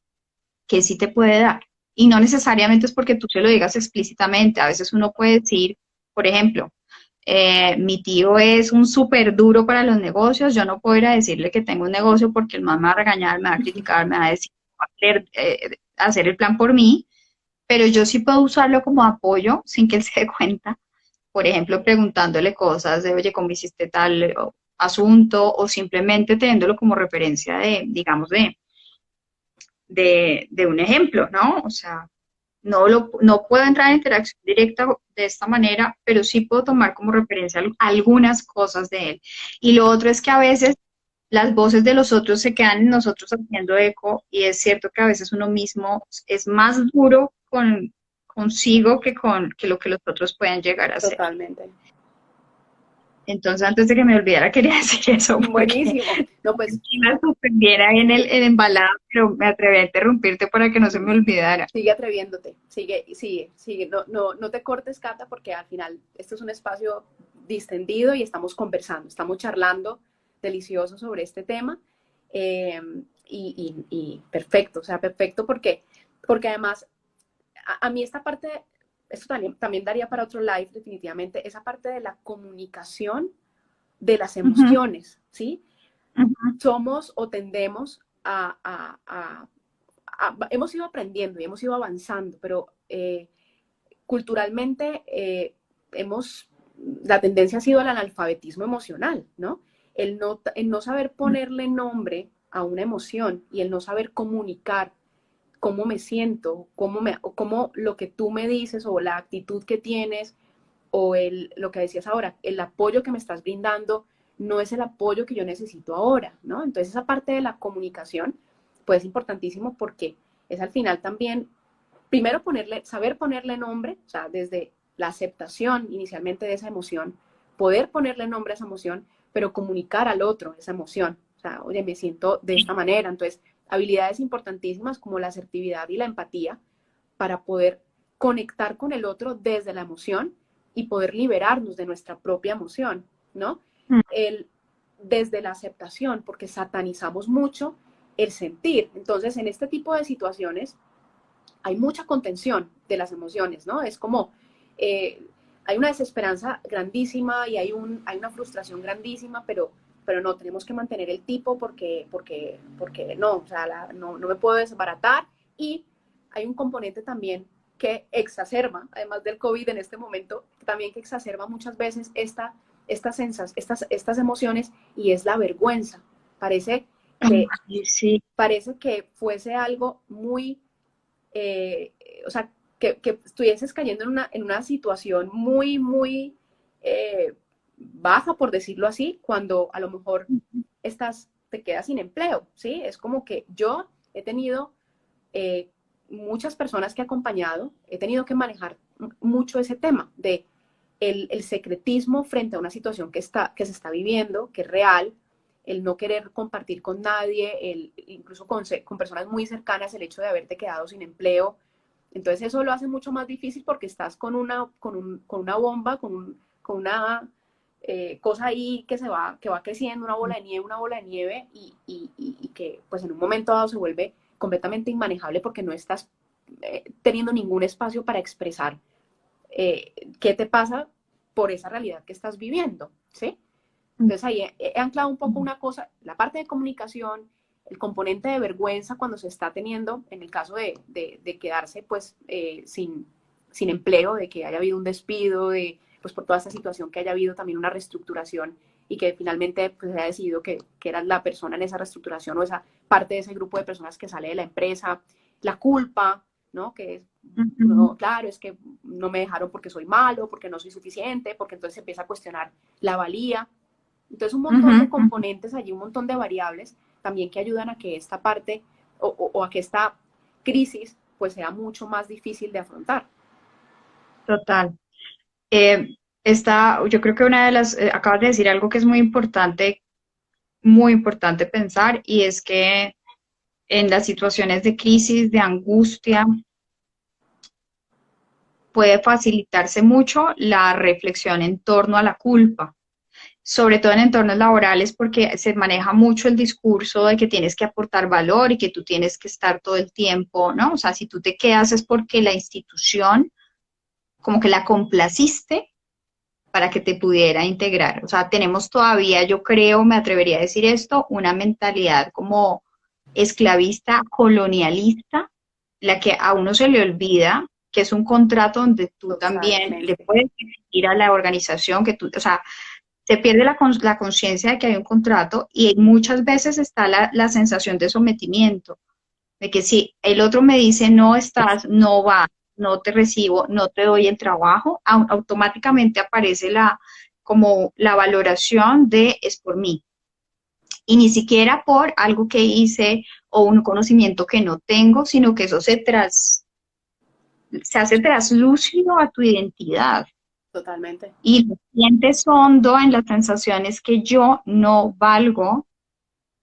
que sí te puede dar. Y no necesariamente es porque tú se lo digas explícitamente, a veces uno puede decir, por ejemplo, mi tío es un súper duro para los negocios, yo no puedo ir a decirle que tengo un negocio porque el man me va a regañar, me va a criticar, me va a decir, va a querer, hacer el plan por mí, pero yo sí puedo usarlo como apoyo sin que él se dé cuenta, por ejemplo, preguntándole cosas de, oye, ¿cómo hiciste tal asunto? O simplemente teniéndolo como referencia de, digamos, de un ejemplo, ¿no? O sea, no puedo entrar en interacción directa de esta manera, pero sí puedo tomar como referencia algunas cosas de él. Y lo otro es que a veces las voces de los otros se quedan en nosotros haciendo eco y es cierto que a veces uno mismo es más duro consigo que lo que los otros pueden llegar a hacer. Totalmente. Entonces, antes de que me olvidara, quería decir eso porque Buenísimo. No, pues me suspendiera en el embalado, pero me atreví a interrumpirte para que no se me olvidara. sigue atreviéndote, sigue, no te cortes, Cata, porque al final esto es un espacio distendido y estamos conversando, estamos charlando delicioso sobre este tema y perfecto, o sea, perfecto porque además a mí esta parte, esto también daría para otro live definitivamente, esa parte de la comunicación de las Uh -huh, emociones, ¿sí? uh -huh. Somos o tendemos hemos ido aprendiendo y hemos ido avanzando, pero culturalmente la tendencia ha sido al analfabetismo emocional, ¿no? El no saber ponerle nombre a una emoción y el no saber comunicar cómo me siento, o cómo lo que tú me dices o la actitud que tienes o lo que decías ahora, el apoyo que me estás brindando no es el apoyo que yo necesito ahora, ¿no? Entonces esa parte de la comunicación pues es importantísimo porque es al final también, primero saber ponerle nombre, o sea, desde la aceptación inicialmente de esa emoción, poder ponerle nombre a esa emoción, pero comunicar al otro esa emoción, o sea, oye, me siento de esta manera, entonces habilidades importantísimas como la asertividad y la empatía para poder conectar con el otro desde la emoción y poder liberarnos de nuestra propia emoción, ¿no? El, desde la aceptación, porque satanizamos mucho el sentir. Entonces, en este tipo de situaciones hay mucha contención de las emociones, ¿no? Es como, hay una desesperanza grandísima y hay una frustración grandísima, pero no, tenemos que mantener el tipo porque no, o sea, no me puedo desbaratar y hay un componente también que exacerba, además del COVID en este momento, también que exacerba muchas veces estas emociones y es la vergüenza. Parece que, Sí, parece que fuese algo muy, o sea, que estuvieses cayendo en una situación muy, muy baja, por decirlo así, cuando a lo mejor te quedas sin empleo, ¿sí? Es como que yo he tenido muchas personas que he acompañado, he tenido que manejar mucho ese tema de el secretismo frente a una situación que se está viviendo, que es real, el no querer compartir con nadie, incluso con personas muy cercanas, el hecho de haberte quedado sin empleo. Entonces eso lo hace mucho más difícil porque estás con una bomba, con una cosa ahí que va creciendo, una bola de nieve y que pues en un momento dado se vuelve completamente inmanejable porque no estás teniendo ningún espacio para expresar qué te pasa por esa realidad que estás viviendo, ¿sí? Entonces ahí he anclado un poco una cosa, la parte de comunicación, el componente de vergüenza cuando se está teniendo, en el caso de quedarse pues sin empleo, de que haya habido un despido, pues por toda esta situación que haya habido también una reestructuración y que finalmente pues, se haya decidido que era la persona en esa reestructuración o esa parte de ese grupo de personas que sale de la empresa, la culpa, ¿no? Que es, no, claro, es que no me dejaron porque soy malo, porque no soy suficiente, porque entonces se empieza a cuestionar la valía. Entonces, un montón de componentes allí, un montón de variables también que ayudan a que esta parte o a que esta crisis pues sea mucho más difícil de afrontar. Total. Yo creo que una de las, acabas de decir algo que es muy importante pensar, y es que en las situaciones de crisis, de angustia, puede facilitarse mucho la reflexión en torno a la culpa, sobre todo en entornos laborales, porque se maneja mucho el discurso de que tienes que aportar valor y que tú tienes que estar todo el tiempo, ¿no? O sea, si tú te quedas es porque la institución como que la complaciste para que te pudiera integrar. O sea, tenemos todavía, yo creo, me atrevería a decir esto, una mentalidad como esclavista, colonialista, la que a uno se le olvida que es un contrato donde tú también le Totalmente. puedes exigir a la organización que tú, o sea, se pierde la conciencia de que hay un contrato, y muchas veces está la sensación de sometimiento, de que si el otro me dice no estás, no va, no te recibo, no te doy el trabajo, automáticamente aparece como la valoración de es por mí. Y ni siquiera por algo que hice o un conocimiento que no tengo, sino que eso se hace traslúcido a tu identidad. Totalmente. Y lo sientes hondo en las sensaciones que yo no valgo,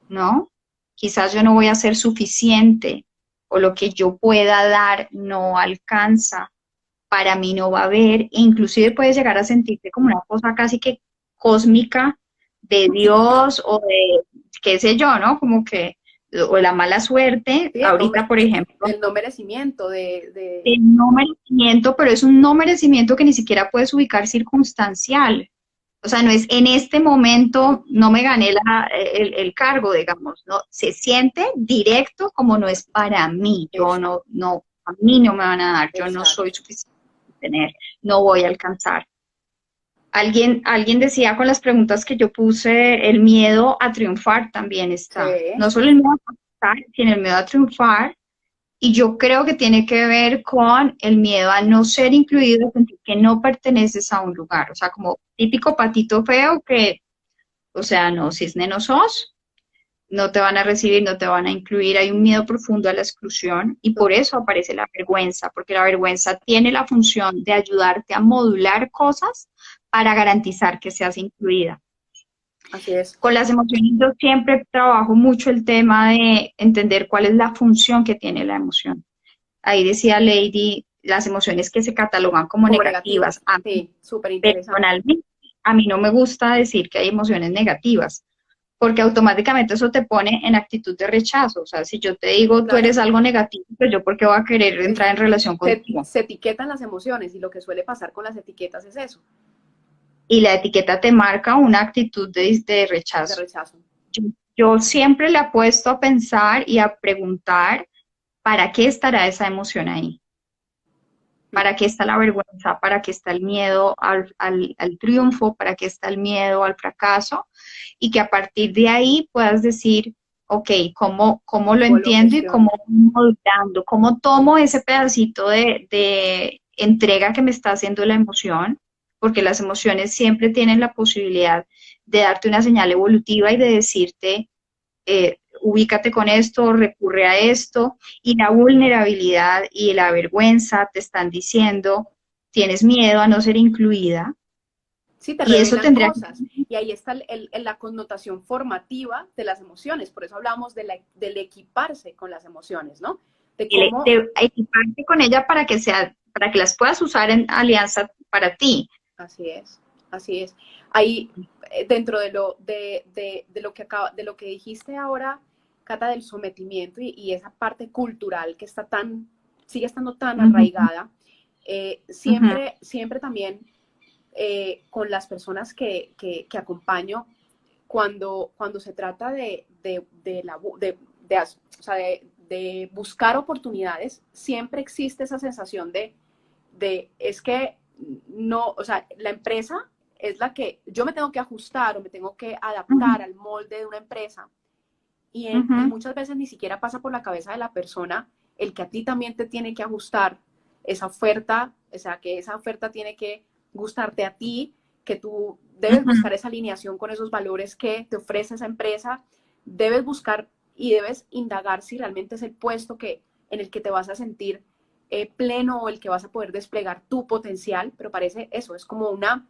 ¿no? Quizás yo no voy a ser suficiente, o lo que yo pueda dar no alcanza, para mí no va a haber, e inclusive puedes llegar a sentirte como una cosa casi que cósmica de Dios o de, qué sé yo, ¿no? Como que, o la mala suerte, Sí, ahorita por ejemplo, el no merecimiento de no merecimiento, pero es un no merecimiento que ni siquiera puedes ubicar circunstancial. O sea, no es en este momento no me gané el cargo, digamos, ¿no? Se siente directo como no es para mí, yo Exacto, a mí no me van a dar, yo no soy exacto. suficiente para tener, no voy a alcanzar. Alguien decía con las preguntas que yo puse, el miedo a triunfar también está. Sí, No solo el miedo a triunfar, sino el miedo a triunfar, y yo creo que tiene que ver con el miedo a no ser incluido, sentir que no perteneces a un lugar. O sea, como típico patito feo que, o sea, no, cisne no sos, no te van a recibir, no te van a incluir. Hay un miedo profundo a la exclusión, y por eso aparece la vergüenza, porque la vergüenza tiene la función de ayudarte a modular cosas para garantizar que seas incluida. así es. Con las emociones yo siempre trabajo mucho el tema de entender cuál es la función que tiene la emoción. Ahí decía Lady, las emociones que se catalogan como Como negativas. negativas. Sí, súper interesante. Personalmente, a mí no me gusta decir que hay emociones negativas, porque automáticamente eso te pone en actitud de rechazo. O sea, si yo te digo tú Claro, eres algo negativo, pues yo por qué voy a querer entrar en relación contigo. se etiquetan las emociones y lo que suele pasar con las etiquetas es eso, Y la etiqueta te marca una actitud de de rechazo. rechazo. Yo, yo siempre le apuesto a pensar y a preguntar, ¿para qué estará esa emoción ahí? Mm. ¿Para qué está la vergüenza? ¿Para qué está el miedo al triunfo? ¿Para qué está el miedo al fracaso? Y que a partir de ahí puedas decir, ok, ¿cómo lo ¿Cómo lo entiendo y cómo gestiono? moldando? ¿Cómo tomo ese pedacito de entrega que me está haciendo la emoción? porque las emociones siempre tienen la posibilidad de darte una señal evolutiva y de decirte, ubícate con esto, recurre a esto, y la vulnerabilidad y la vergüenza te están diciendo, tienes miedo a no ser incluida, Sí, te y eso revelan tendría que... cosas. Y ahí está la connotación formativa de las emociones. Por eso hablamos del equiparse con las emociones, ¿no? De cómo, de equiparte con ella para que sea, para que las puedas usar en alianza para ti. así es, así es. Ahí, dentro de lo que dijiste ahora, Cata, del sometimiento y esa parte cultural que está sigue estando tan Ujú, arraigada, ujú, siempre también con las personas que acompaño, cuando se trata o sea, de buscar oportunidades, siempre existe esa sensación es que no, o sea, la empresa es la que yo me tengo que ajustar o me tengo que ujú, adaptar al molde de una empresa y ujú, muchas veces ni siquiera pasa por la cabeza de la persona el que a ti también te tiene que ajustar esa oferta, o sea, que esa oferta tiene que gustarte a ti, que tú debes ujú. buscar esa alineación con esos valores que te ofrece esa empresa, debes buscar y debes indagar si realmente es el puesto en el que te vas a sentir pleno o el que vas a poder desplegar tu potencial, pero parece eso, es como una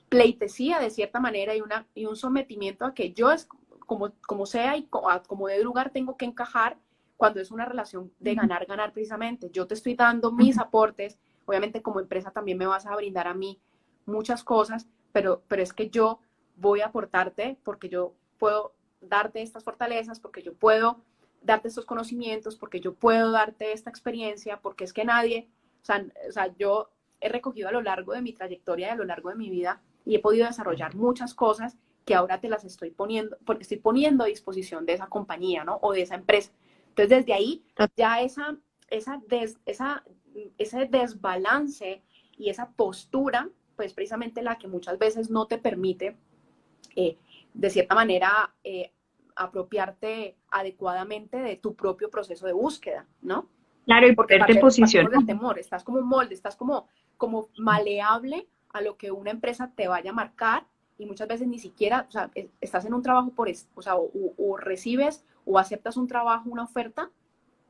pleitesía de cierta manera y un sometimiento a que yo es como sea y como de lugar tengo que encajar cuando es una relación de ganar, ganar precisamente. Yo te estoy dando mis aportes, obviamente como empresa también me vas a brindar a mí muchas cosas, pero es que yo voy a aportarte porque yo puedo darte estas fortalezas, porque yo puedo darte estos conocimientos, porque yo puedo darte esta experiencia, porque es que nadie, yo he recogido a lo largo de mi trayectoria y a lo largo de mi vida y he podido desarrollar muchas cosas que ahora te las estoy poniendo, porque estoy poniendo a disposición de esa compañía, ¿no? O de esa empresa. Entonces, desde ahí, ya ese desbalance y esa postura, pues precisamente la que muchas veces no te permite, eh, de cierta manera, apropiarte adecuadamente de tu propio proceso de búsqueda, ¿no? Claro, y Porque poderte partimos posicionar. del temor, estás como un molde, estás como maleable a lo que una empresa te vaya a marcar y muchas veces ni siquiera, o sea, estás en un trabajo o sea, o recibes o aceptas un trabajo, una oferta,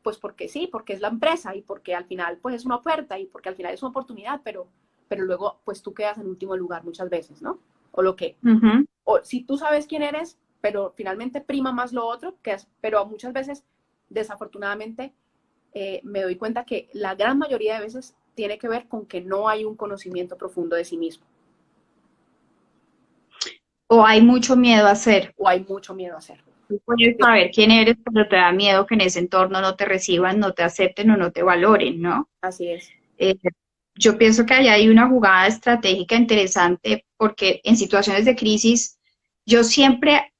pues porque sí, porque es la empresa y porque al final pues es una oferta y porque al final es una oportunidad, pero luego pues tú quedas en último lugar muchas veces, ¿no? O lo que, Ujú. o si tú sabes quién eres, pero finalmente prima más lo otro, pero muchas veces, desafortunadamente, me doy cuenta que la gran mayoría de veces tiene que ver con que no hay un conocimiento profundo de sí mismo O hay mucho miedo a hacer. o hay mucho miedo a hacerlo. Tú puedes saber quién eres, pero te da miedo que en ese entorno no te reciban, no te acepten o no te valoren, ¿no? Así es. Eh, yo pienso que ahí hay una jugada estratégica interesante porque en situaciones de crisis yo siempre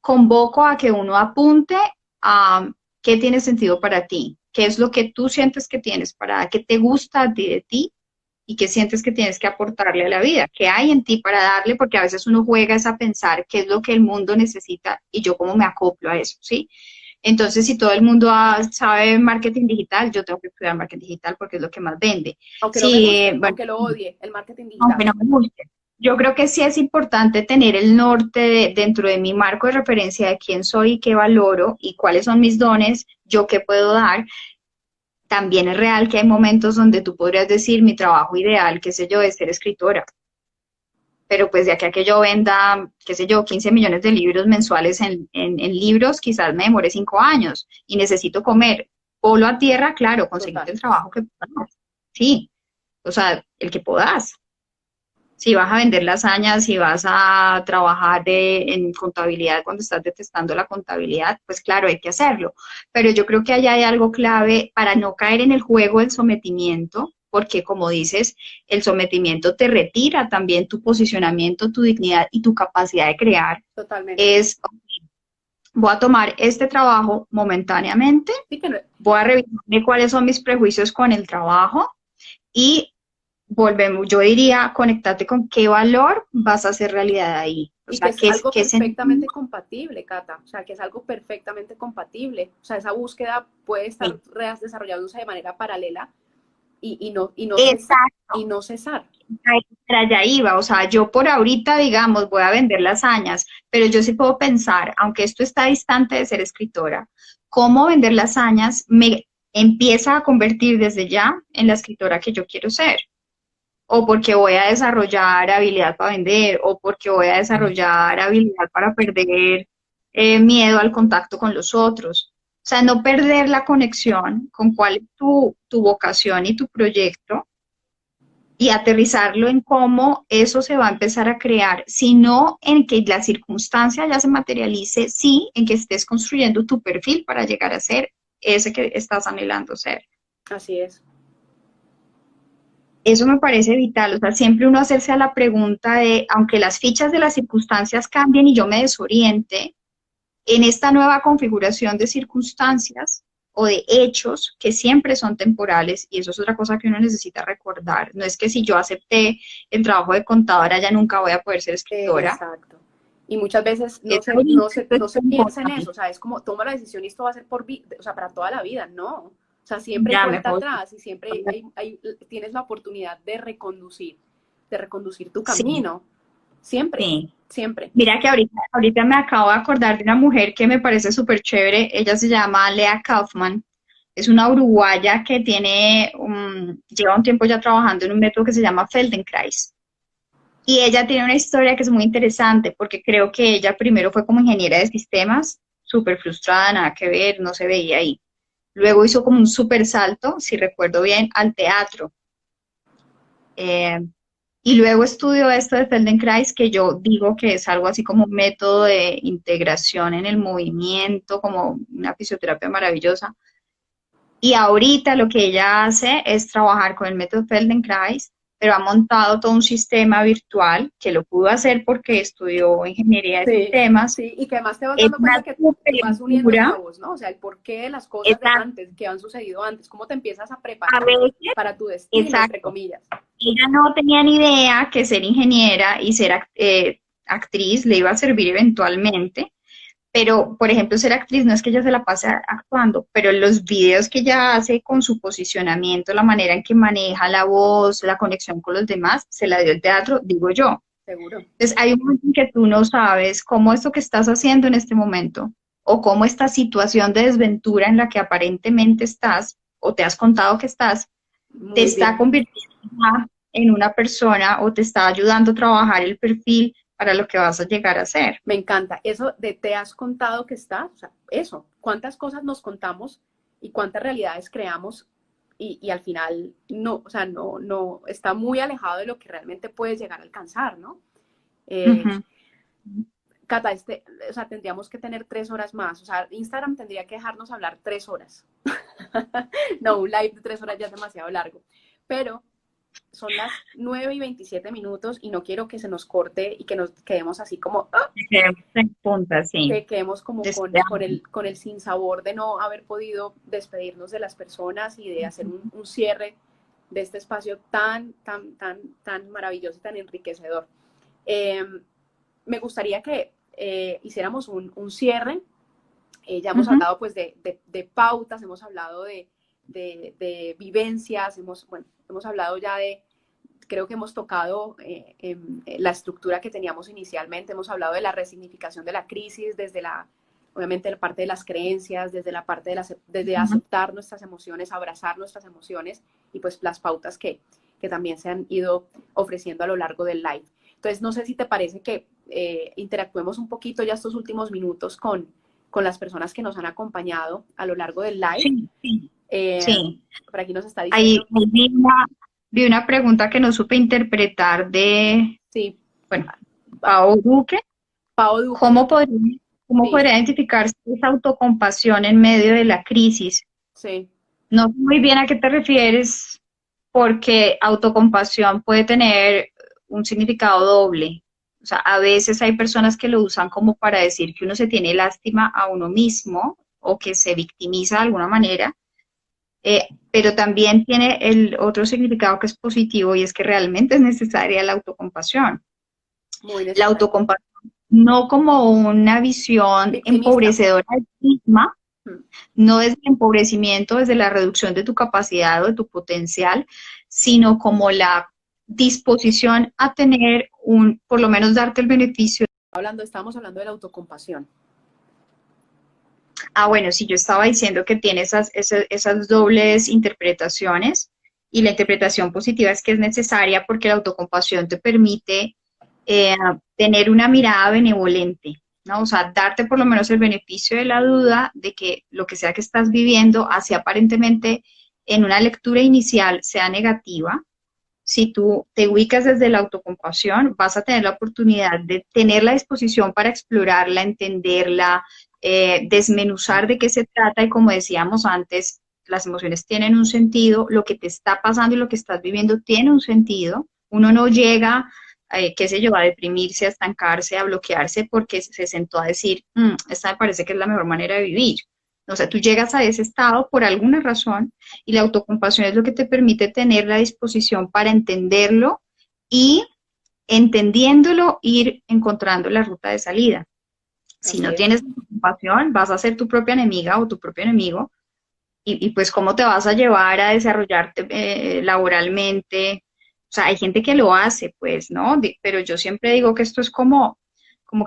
convoco a que uno apunte a qué tiene sentido para ti, qué es lo que tú sientes que tienes para, qué te gusta de ti y qué sientes que tienes que aportarle a la vida, qué hay en ti para darle, porque a veces uno juega es a pensar qué es lo que el mundo necesita y yo cómo me acoplo a eso, ¿sí? Entonces, si todo el mundo sabe marketing digital, yo tengo que estudiar marketing digital porque es lo que más vende. Aunque no me Si, guste, bueno, aunque lo odie, el marketing aunque digital. no me guste. Yo creo que sí es importante tener el norte dentro de mi marco de referencia de quién soy y qué valoro y cuáles son mis dones, yo qué puedo dar. También es real que hay momentos donde tú podrías decir mi trabajo ideal, qué sé yo, es ser escritora. Pero pues de aquí a que yo venda, qué sé yo, 15 millones de libros mensuales en libros, quizás me demore 5 años y necesito comer. Polo a tierra, claro, conseguirte Total. el trabajo que puedas. Sí, o sea, el que puedas. Si vas a vender lasañas, si vas a trabajar en contabilidad cuando estás detestando la contabilidad, pues claro, hay que hacerlo. Pero yo creo que allá hay algo clave para no caer en el juego del sometimiento, porque como dices, el sometimiento te retira también tu posicionamiento, tu dignidad y tu capacidad de crear. Totalmente. Es, voy a tomar este trabajo momentáneamente, Sí que no, voy a revisar cuáles son mis prejuicios con el trabajo y volvemos, yo diría, conectate con qué valor vas a hacer realidad ahí. O y que sea, es algo qué sentido. perfectamente compatible, Cata, o sea, que es algo perfectamente compatible. O sea, esa búsqueda puede estar desarrollándose de manera paralela Exacto. y no cesar. Para allá iba, o sea, yo por ahorita, digamos, voy a vender lasañas, pero yo sí puedo pensar, aunque esto está distante de ser escritora, cómo vender lasañas me empieza a convertir desde ya en la escritora que yo quiero ser, o porque voy a desarrollar habilidad para vender, o porque voy a desarrollar habilidad para perder miedo al contacto con los otros. O sea, no perder la conexión con cuál es tu vocación y tu proyecto y aterrizarlo en cómo eso se va a empezar a crear, sino en que la circunstancia ya se materialice, sí, en que estés construyendo tu perfil para llegar a ser ese que estás anhelando ser. Así es. Eso me parece vital, o sea, siempre uno hacerse a la pregunta de, aunque las fichas de las circunstancias cambien y yo me desoriente, en esta nueva configuración de circunstancias o de hechos que siempre son temporales, y eso es otra cosa que uno necesita recordar. No es que si yo acepté el trabajo de contadora ya nunca voy a poder ser escritora. Exacto. Y muchas veces no se piensa en eso, o sea, es como toma la decisión y esto va a ser o sea, para toda la vida, no. O sea, siempre hay Ya vuelta mejor. atrás y siempre tienes la oportunidad de reconducir tu Sí, camino, siempre, sí. siempre. Mira que ahorita me acabo de acordar de una mujer que me parece súper chévere. Ella se llama Lea Kaufman. Es una uruguaya que lleva un tiempo ya trabajando en un método que se llama Feldenkrais. Y ella tiene una historia que es muy interesante porque creo que ella primero fue como ingeniera de sistemas, súper frustrada, nada que ver, no se veía ahí. Luego hizo como un súper salto, si recuerdo bien, al teatro. Eh, y luego estudió esto de Feldenkrais, que yo digo que es algo así como un método de integración en el movimiento, como una fisioterapia maravillosa. Y ahorita lo que ella hace es trabajar con el método Feldenkrais, pero ha montado todo un sistema virtual que lo pudo hacer porque estudió ingeniería de Sí, sistemas. sí, y que además te vas Es dando cuenta una que súper vas uniendo dura, cabos, ¿no? O sea, el porqué de las cosas de exacto, antes, que han sucedido antes, cómo te empiezas a a preparar veces, para tu destino, entre exacto. comillas. Ella no tenía ni idea que ser ingeniera y ser actriz le iba a servir eventualmente, pero, por ejemplo, ser actriz no es que ella se la pase actuando, pero los videos que ella hace con su posicionamiento, la manera en que maneja la voz, la conexión con los demás, se la dio el teatro, digo yo. Seguro. Entonces, hay un momento en que tú no sabes cómo esto que estás haciendo en este momento, o cómo esta situación de desventura en la que aparentemente estás, o te has contado que estás, te Muy está bien. convirtiendo en una persona o te está ayudando a trabajar el perfil para lo que vas a llegar a ser. Me encanta. Eso de te has contado que estás, o sea, eso, cuántas cosas nos contamos y cuántas realidades creamos y al final no, o sea, no, está muy alejado de lo que realmente puedes llegar a alcanzar, ¿no? Uh Eh, -huh. Cata, o sea, tendríamos que tener 3 horas más. O sea, Instagram tendría que dejarnos hablar 3 horas. No, un live de 3 horas ya es demasiado largo. Pero son las 9:27 y no quiero que se nos corte y que nos quedemos así como, ¡ah! En punta, sí. Que quedemos como con el sinsabor de no haber podido despedirnos de las personas y de hacer un cierre de este espacio tan maravilloso y tan enriquecedor. Me gustaría que hiciéramos un cierre. Ya hemos hablado pues de pautas, hemos hablado de vivencias, hemos hablado ya creo que hemos tocado la estructura que teníamos inicialmente, hemos hablado de la resignificación de la crisis, obviamente la parte de las creencias, desde la parte desde aceptar nuestras emociones, abrazar nuestras emociones y pues las pautas que también se han ido ofreciendo a lo largo del live. Entonces, no sé si te parece que interactuemos un poquito ya estos últimos minutos con las personas que nos han acompañado a lo largo del live. Sí, sí. Sí. Por aquí nos está diciendo. Ahí vi una pregunta que no supe interpretar de, Sí. bueno, Pau Duque. Pau Duque. ¿Cómo podría identificarse esa autocompasión en medio de la crisis? Sí. No sé muy bien a qué te refieres, porque autocompasión puede tener un significado doble. O sea, a veces hay personas que lo usan como para decir que uno se tiene lástima a uno mismo o que se victimiza de alguna manera, pero también tiene el otro significado que es positivo y es que realmente es necesaria la autocompasión. Muy La necesaria. autocompasión no como una visión Victimista. empobrecedora de ti misma, Mm. No desde el empobrecimiento, desde la reducción de tu capacidad o de tu potencial, sino como la disposición a tener por lo menos darte el beneficio. Estábamos hablando de la autocompasión. Ah, bueno, sí, yo estaba diciendo que tiene esas dobles interpretaciones, y la interpretación positiva es que es necesaria porque la autocompasión te permite eh, tener una mirada benevolente, ¿no? O sea, darte por lo menos el beneficio de la duda de que lo que sea que estás viviendo, así aparentemente en una lectura inicial sea negativa. Si tú te ubicas desde la autocompasión, vas a tener la oportunidad de tener la disposición para explorarla, entenderla, desmenuzar de qué se trata, y como decíamos antes, las emociones tienen un sentido, lo que te está pasando y lo que estás viviendo tiene un sentido. Uno no llega, qué sé yo, a deprimirse, a estancarse, a bloquearse porque se sentó a decir, esta me parece que es la mejor manera de vivir. O sea, tú llegas a ese estado por alguna razón, y la autocompasión es lo que te permite tener la disposición para entenderlo y, entendiéndolo, ir encontrando la ruta de salida. Si Así no es. tienes compasión, vas a ser tu propia enemiga o tu propio enemigo, y pues cómo te vas a llevar a desarrollarte laboralmente. O sea, hay gente que lo hace, pues, ¿no? Pero yo siempre digo que esto es como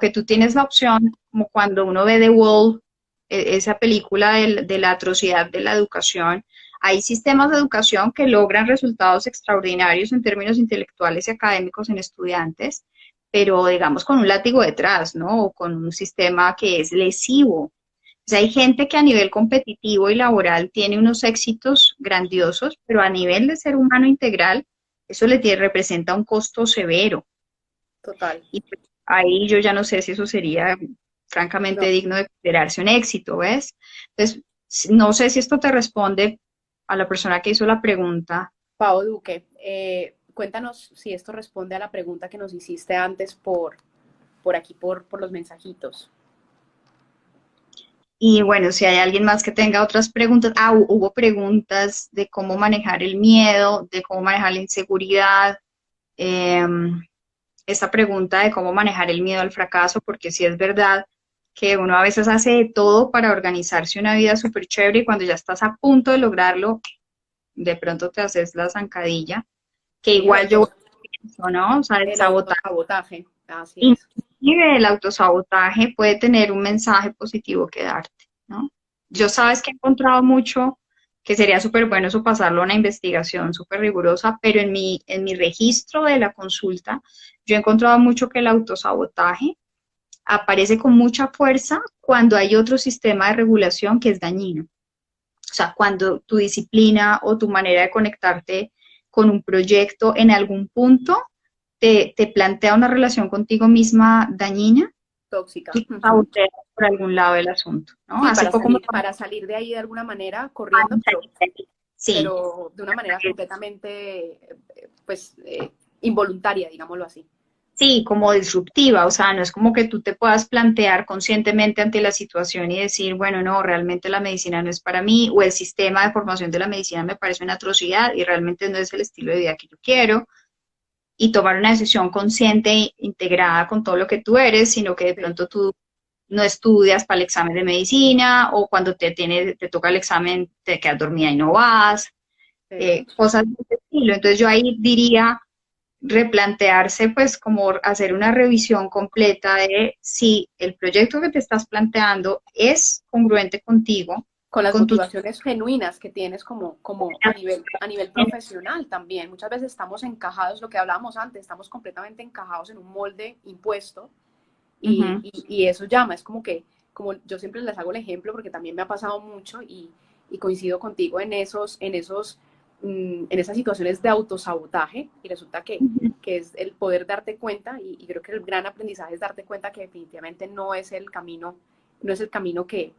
que tú tienes la opción, como cuando uno ve The Wall, esa película de la atrocidad de la educación. Hay sistemas de educación que logran resultados extraordinarios en términos intelectuales y académicos en estudiantes, pero digamos con un látigo detrás, ¿no? O con un sistema que es lesivo. O sea, hay gente que a nivel competitivo y laboral tiene unos éxitos grandiosos, pero a nivel de ser humano integral, eso representa un costo severo. Total. Y pues, ahí yo ya no sé si eso sería francamente No, digno de considerarse un éxito, ¿ves? Entonces, no sé si esto te responde a la persona que hizo la pregunta. Pau Duque, cuéntanos si esto responde a la pregunta que nos hiciste antes por aquí, por los mensajitos. Y bueno, si hay alguien más que tenga otras preguntas, hubo preguntas de cómo manejar el miedo, de cómo manejar la inseguridad, eh, esta pregunta de cómo manejar el miedo al fracaso, porque sí es verdad que uno a veces hace de todo para organizarse una vida súper chévere, y cuando ya estás a punto de lograrlo, de pronto te haces la zancadilla, que Sí, igual yo pienso, ¿no? O sea, el el sabotaje, autosabotaje, así es. inclusive el autosabotaje puede tener un mensaje positivo que darte, ¿no? Yo sabes que he encontrado mucho que sería súper bueno eso pasarlo a una investigación súper rigurosa, pero en mi registro de la consulta, yo he encontrado mucho que el autosabotaje aparece con mucha fuerza cuando hay otro sistema de regulación que es dañino. O sea, cuando tu disciplina o tu manera de conectarte con un proyecto en algún punto te plantea una relación contigo misma dañina, Tóxica. tú te saboteas por algún lado del asunto, ¿no? Sí, Hace poco me para salir de ahí de alguna manera, corriendo, sí, pero de una manera completamente, pues, involuntaria, digámoslo así. sí, como disruptiva. O sea, no es como que tú te puedas plantear conscientemente ante la situación y decir, bueno, no, realmente la medicina no es para mí, o el sistema de formación de la medicina me parece una atrocidad y realmente no es el estilo de vida que yo quiero, y tomar una decisión consciente e integrada con todo lo que tú eres, sino que de Sí, pronto tú no estudias para el examen de medicina, o cuando te toca el examen te quedas dormida y no vas, sí. cosas de ese estilo. Entonces yo ahí diría replantearse, pues como hacer una revisión completa de si el proyecto que te estás planteando es congruente contigo, Con las con tus... motivaciones genuinas que tienes como a nivel profesional también. Muchas veces estamos encajados, lo que hablábamos antes, estamos completamente encajados en un molde impuesto Ujú. y eso llama, es como que, como yo siempre les hago el ejemplo porque también me ha pasado mucho y coincido contigo en esas situaciones de autosabotaje y resulta que es el poder darte cuenta y creo que el gran aprendizaje es darte cuenta que definitivamente no es el camino, no es el camino que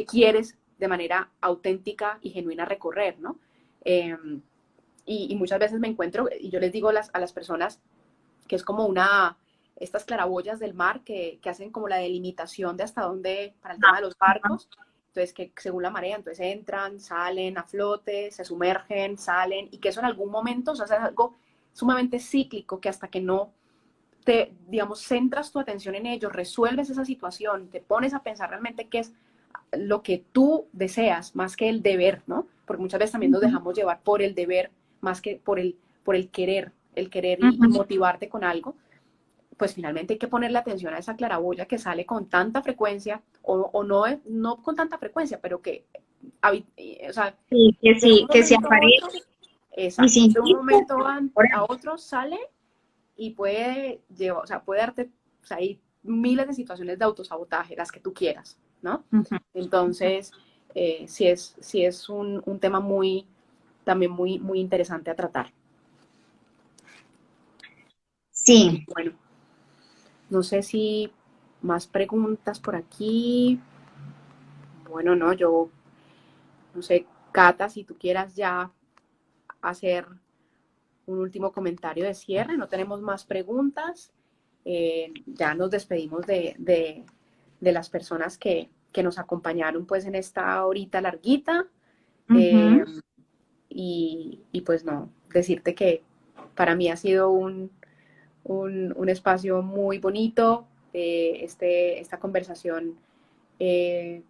quieres de manera auténtica y genuina recorrer, ¿no? Eh, y muchas veces me encuentro, y yo les digo a las personas que es como estas claraboyas del mar que hacen como la delimitación de hasta dónde, para el tema de los barcos, entonces que según la marea, entonces entran, salen a flote, se sumergen, salen, y que eso en algún momento, o sea, es algo sumamente cíclico que hasta que no digamos, centras tu atención en ello, resuelves esa situación, te pones a pensar realmente qué es lo que tú deseas, más que el deber, ¿no? Porque muchas veces también nos dejamos llevar por el deber, más que por el querer y motivarte con algo. Pues finalmente hay que ponerle atención a esa claraboya que sale con tanta frecuencia, o no, no con tanta frecuencia, pero que, o sea, de un Sí, que se momento a otro, aparece y exacto, sin de un tiempo. momento a otro sale y puede llevar, o sea, puede darte, o sea, hay miles de situaciones de autosabotaje, las que tú quieras, ¿no? Entonces, sí es un tema muy, también muy interesante a tratar. Sí, Bueno, no sé si más preguntas por aquí. Bueno, no, yo no sé, Cata, si tú quieras ya hacer un último comentario de cierre, no tenemos más preguntas. Ya nos despedimos de las personas que nos acompañaron pues en esta horita larguita. Eh, y pues no, decirte que para mí ha sido un espacio muy bonito. Esta conversación eh,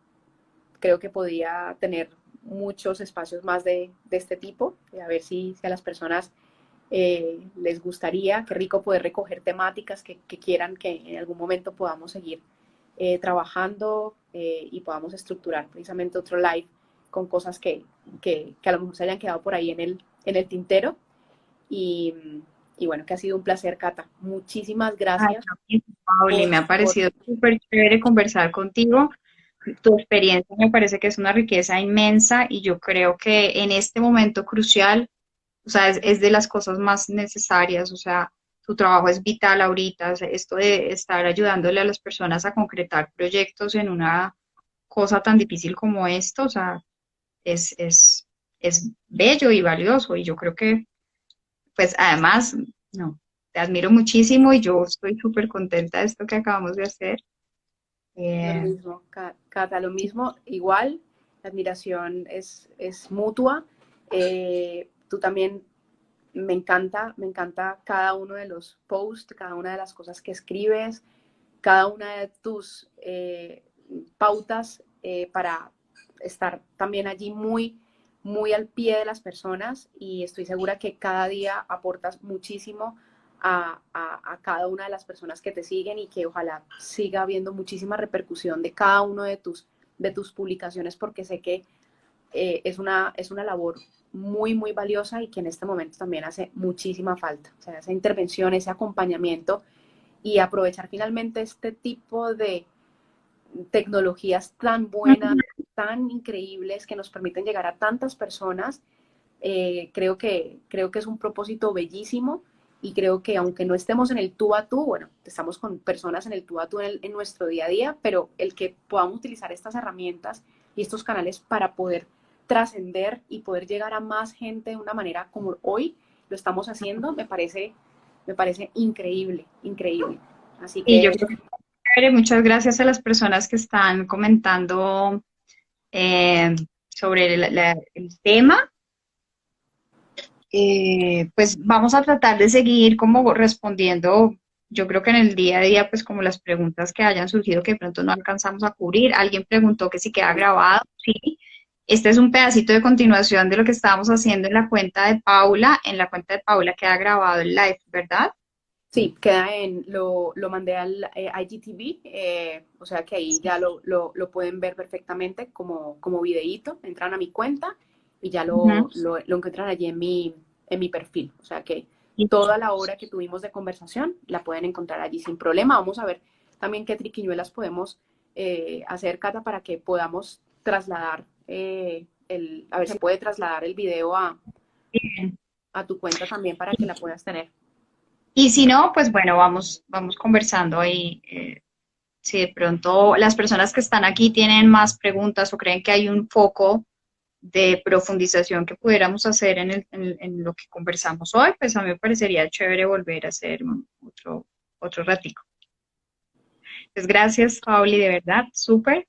creo que podía tener muchos espacios más de este tipo, a ver si a las personas les gustaría. Qué rico poder recoger temáticas que quieran que en algún momento podamos seguir trabajando y podamos estructurar precisamente otro live con cosas que a lo mejor se hayan quedado por ahí en el tintero. Y, y bueno, que ha sido un placer, Cata. Muchísimas ay, gracias no, Pauli, me ha por parecido súper chévere conversar contigo. Tu experiencia me parece que es una riqueza inmensa y yo creo que en este momento crucial, o sea, es de las cosas más necesarias, o sea, tu trabajo es vital ahorita, o sea, esto de estar ayudándole a las personas a concretar proyectos en una cosa tan difícil como esto, o sea, es, es, es bello y valioso y yo creo que, pues además, no, te admiro muchísimo y yo estoy súper contenta de esto que acabamos de hacer. lo Eh, mismo, Cata, lo mismo. Igual, la admiración es mutua. Tú también me encanta cada uno de los posts, cada una de las cosas que escribes, cada una de tus pautas para estar también allí muy al pie de las personas, y estoy segura que cada día aportas muchísimo a cada una de las personas que te siguen, y que ojalá siga habiendo muchísima repercusión de cada uno de tus publicaciones, porque sé que es una labor muy valiosa y que en este momento también hace muchísima falta. O sea, esa intervención, ese acompañamiento y aprovechar finalmente este tipo de tecnologías tan buenas, tan increíbles, que nos permiten llegar a tantas personas. Creo que es un propósito bellísimo, y creo que aunque no estemos en el tú a tú, bueno, estamos con personas en el tú a tú en nuestro día a día, pero el que podamos utilizar estas herramientas y estos canales para poder trascender y poder llegar a más gente de una manera como hoy lo estamos haciendo, me parece increíble, increíble. Así y yo que creo que chévere, muchas gracias a las personas que están comentando eh, sobre el tema. Pues vamos a tratar de seguir como respondiendo, yo creo que en el día a día, pues como las preguntas que hayan surgido que de pronto no alcanzamos a cubrir. Alguien preguntó que si queda grabado, sí. Este es un pedacito de continuación de lo que estábamos haciendo en la cuenta de Paula. En la cuenta de Paula queda grabado el live, ¿verdad? sí, lo mandé al IGTV, o sea que ahí ya lo pueden ver perfectamente como videíto. Entran a mi cuenta y ya Ujú. lo encuentran allí en mi perfil. O sea que Sí. toda la hora que tuvimos de conversación la pueden encontrar allí sin problema. Vamos a ver también qué triquiñuelas podemos hacer, Cata, para que podamos trasladar, a ver si puede trasladar el video Bien. a tu cuenta también para que la puedas tener. Y si no, pues bueno, vamos conversando ahí. Si de pronto las personas que están aquí tienen más preguntas o creen que hay un foco de profundización que pudiéramos hacer en lo que conversamos hoy, pues a mí me parecería chévere volver a hacer otro ratico. Pues gracias, Pauli, de verdad, súper.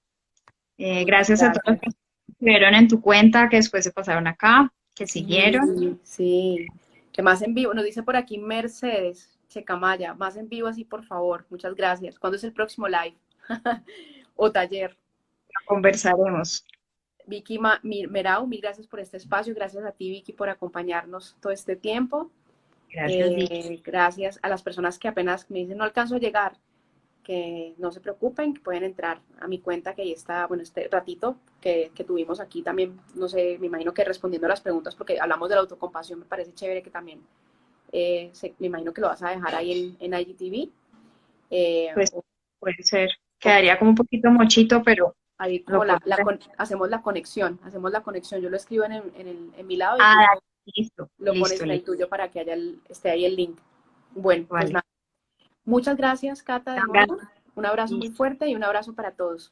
Muchas Gracias a todos los gracias. que estuvieron en tu cuenta, que después se pasaron acá, que siguieron. Sí, sí. Que más en vivo, nos dice por aquí Mercedes Checamaya, más en vivo así, por favor. Muchas gracias. ¿Cuándo es el próximo live? O taller. conversaremos. Vicky Merau, mil gracias por este espacio, gracias a ti, Vicky, por acompañarnos todo este tiempo. Gracias, Vicky. Gracias a las personas que apenas me dicen no alcanzo a llegar, que no se preocupen, que pueden entrar a mi cuenta, que ahí está, bueno, este ratito que tuvimos aquí también, no sé, me imagino que respondiendo a las preguntas, porque hablamos de la autocompasión, me parece chévere que también, me imagino que lo vas a dejar ahí en IGTV. Pues O, puede ser. o Quedaría como un poquito mochito, pero ahí lo como podemos hacer. hacemos la conexión, yo lo escribo en mi lado y tú Ah, listo, lo pones listo, en el listo. tuyo para que esté ahí el link. Bueno, pues Vale. nada, muchas gracias, Cata, de nuevo. Un abrazo muy Listo. fuerte y un abrazo para todos.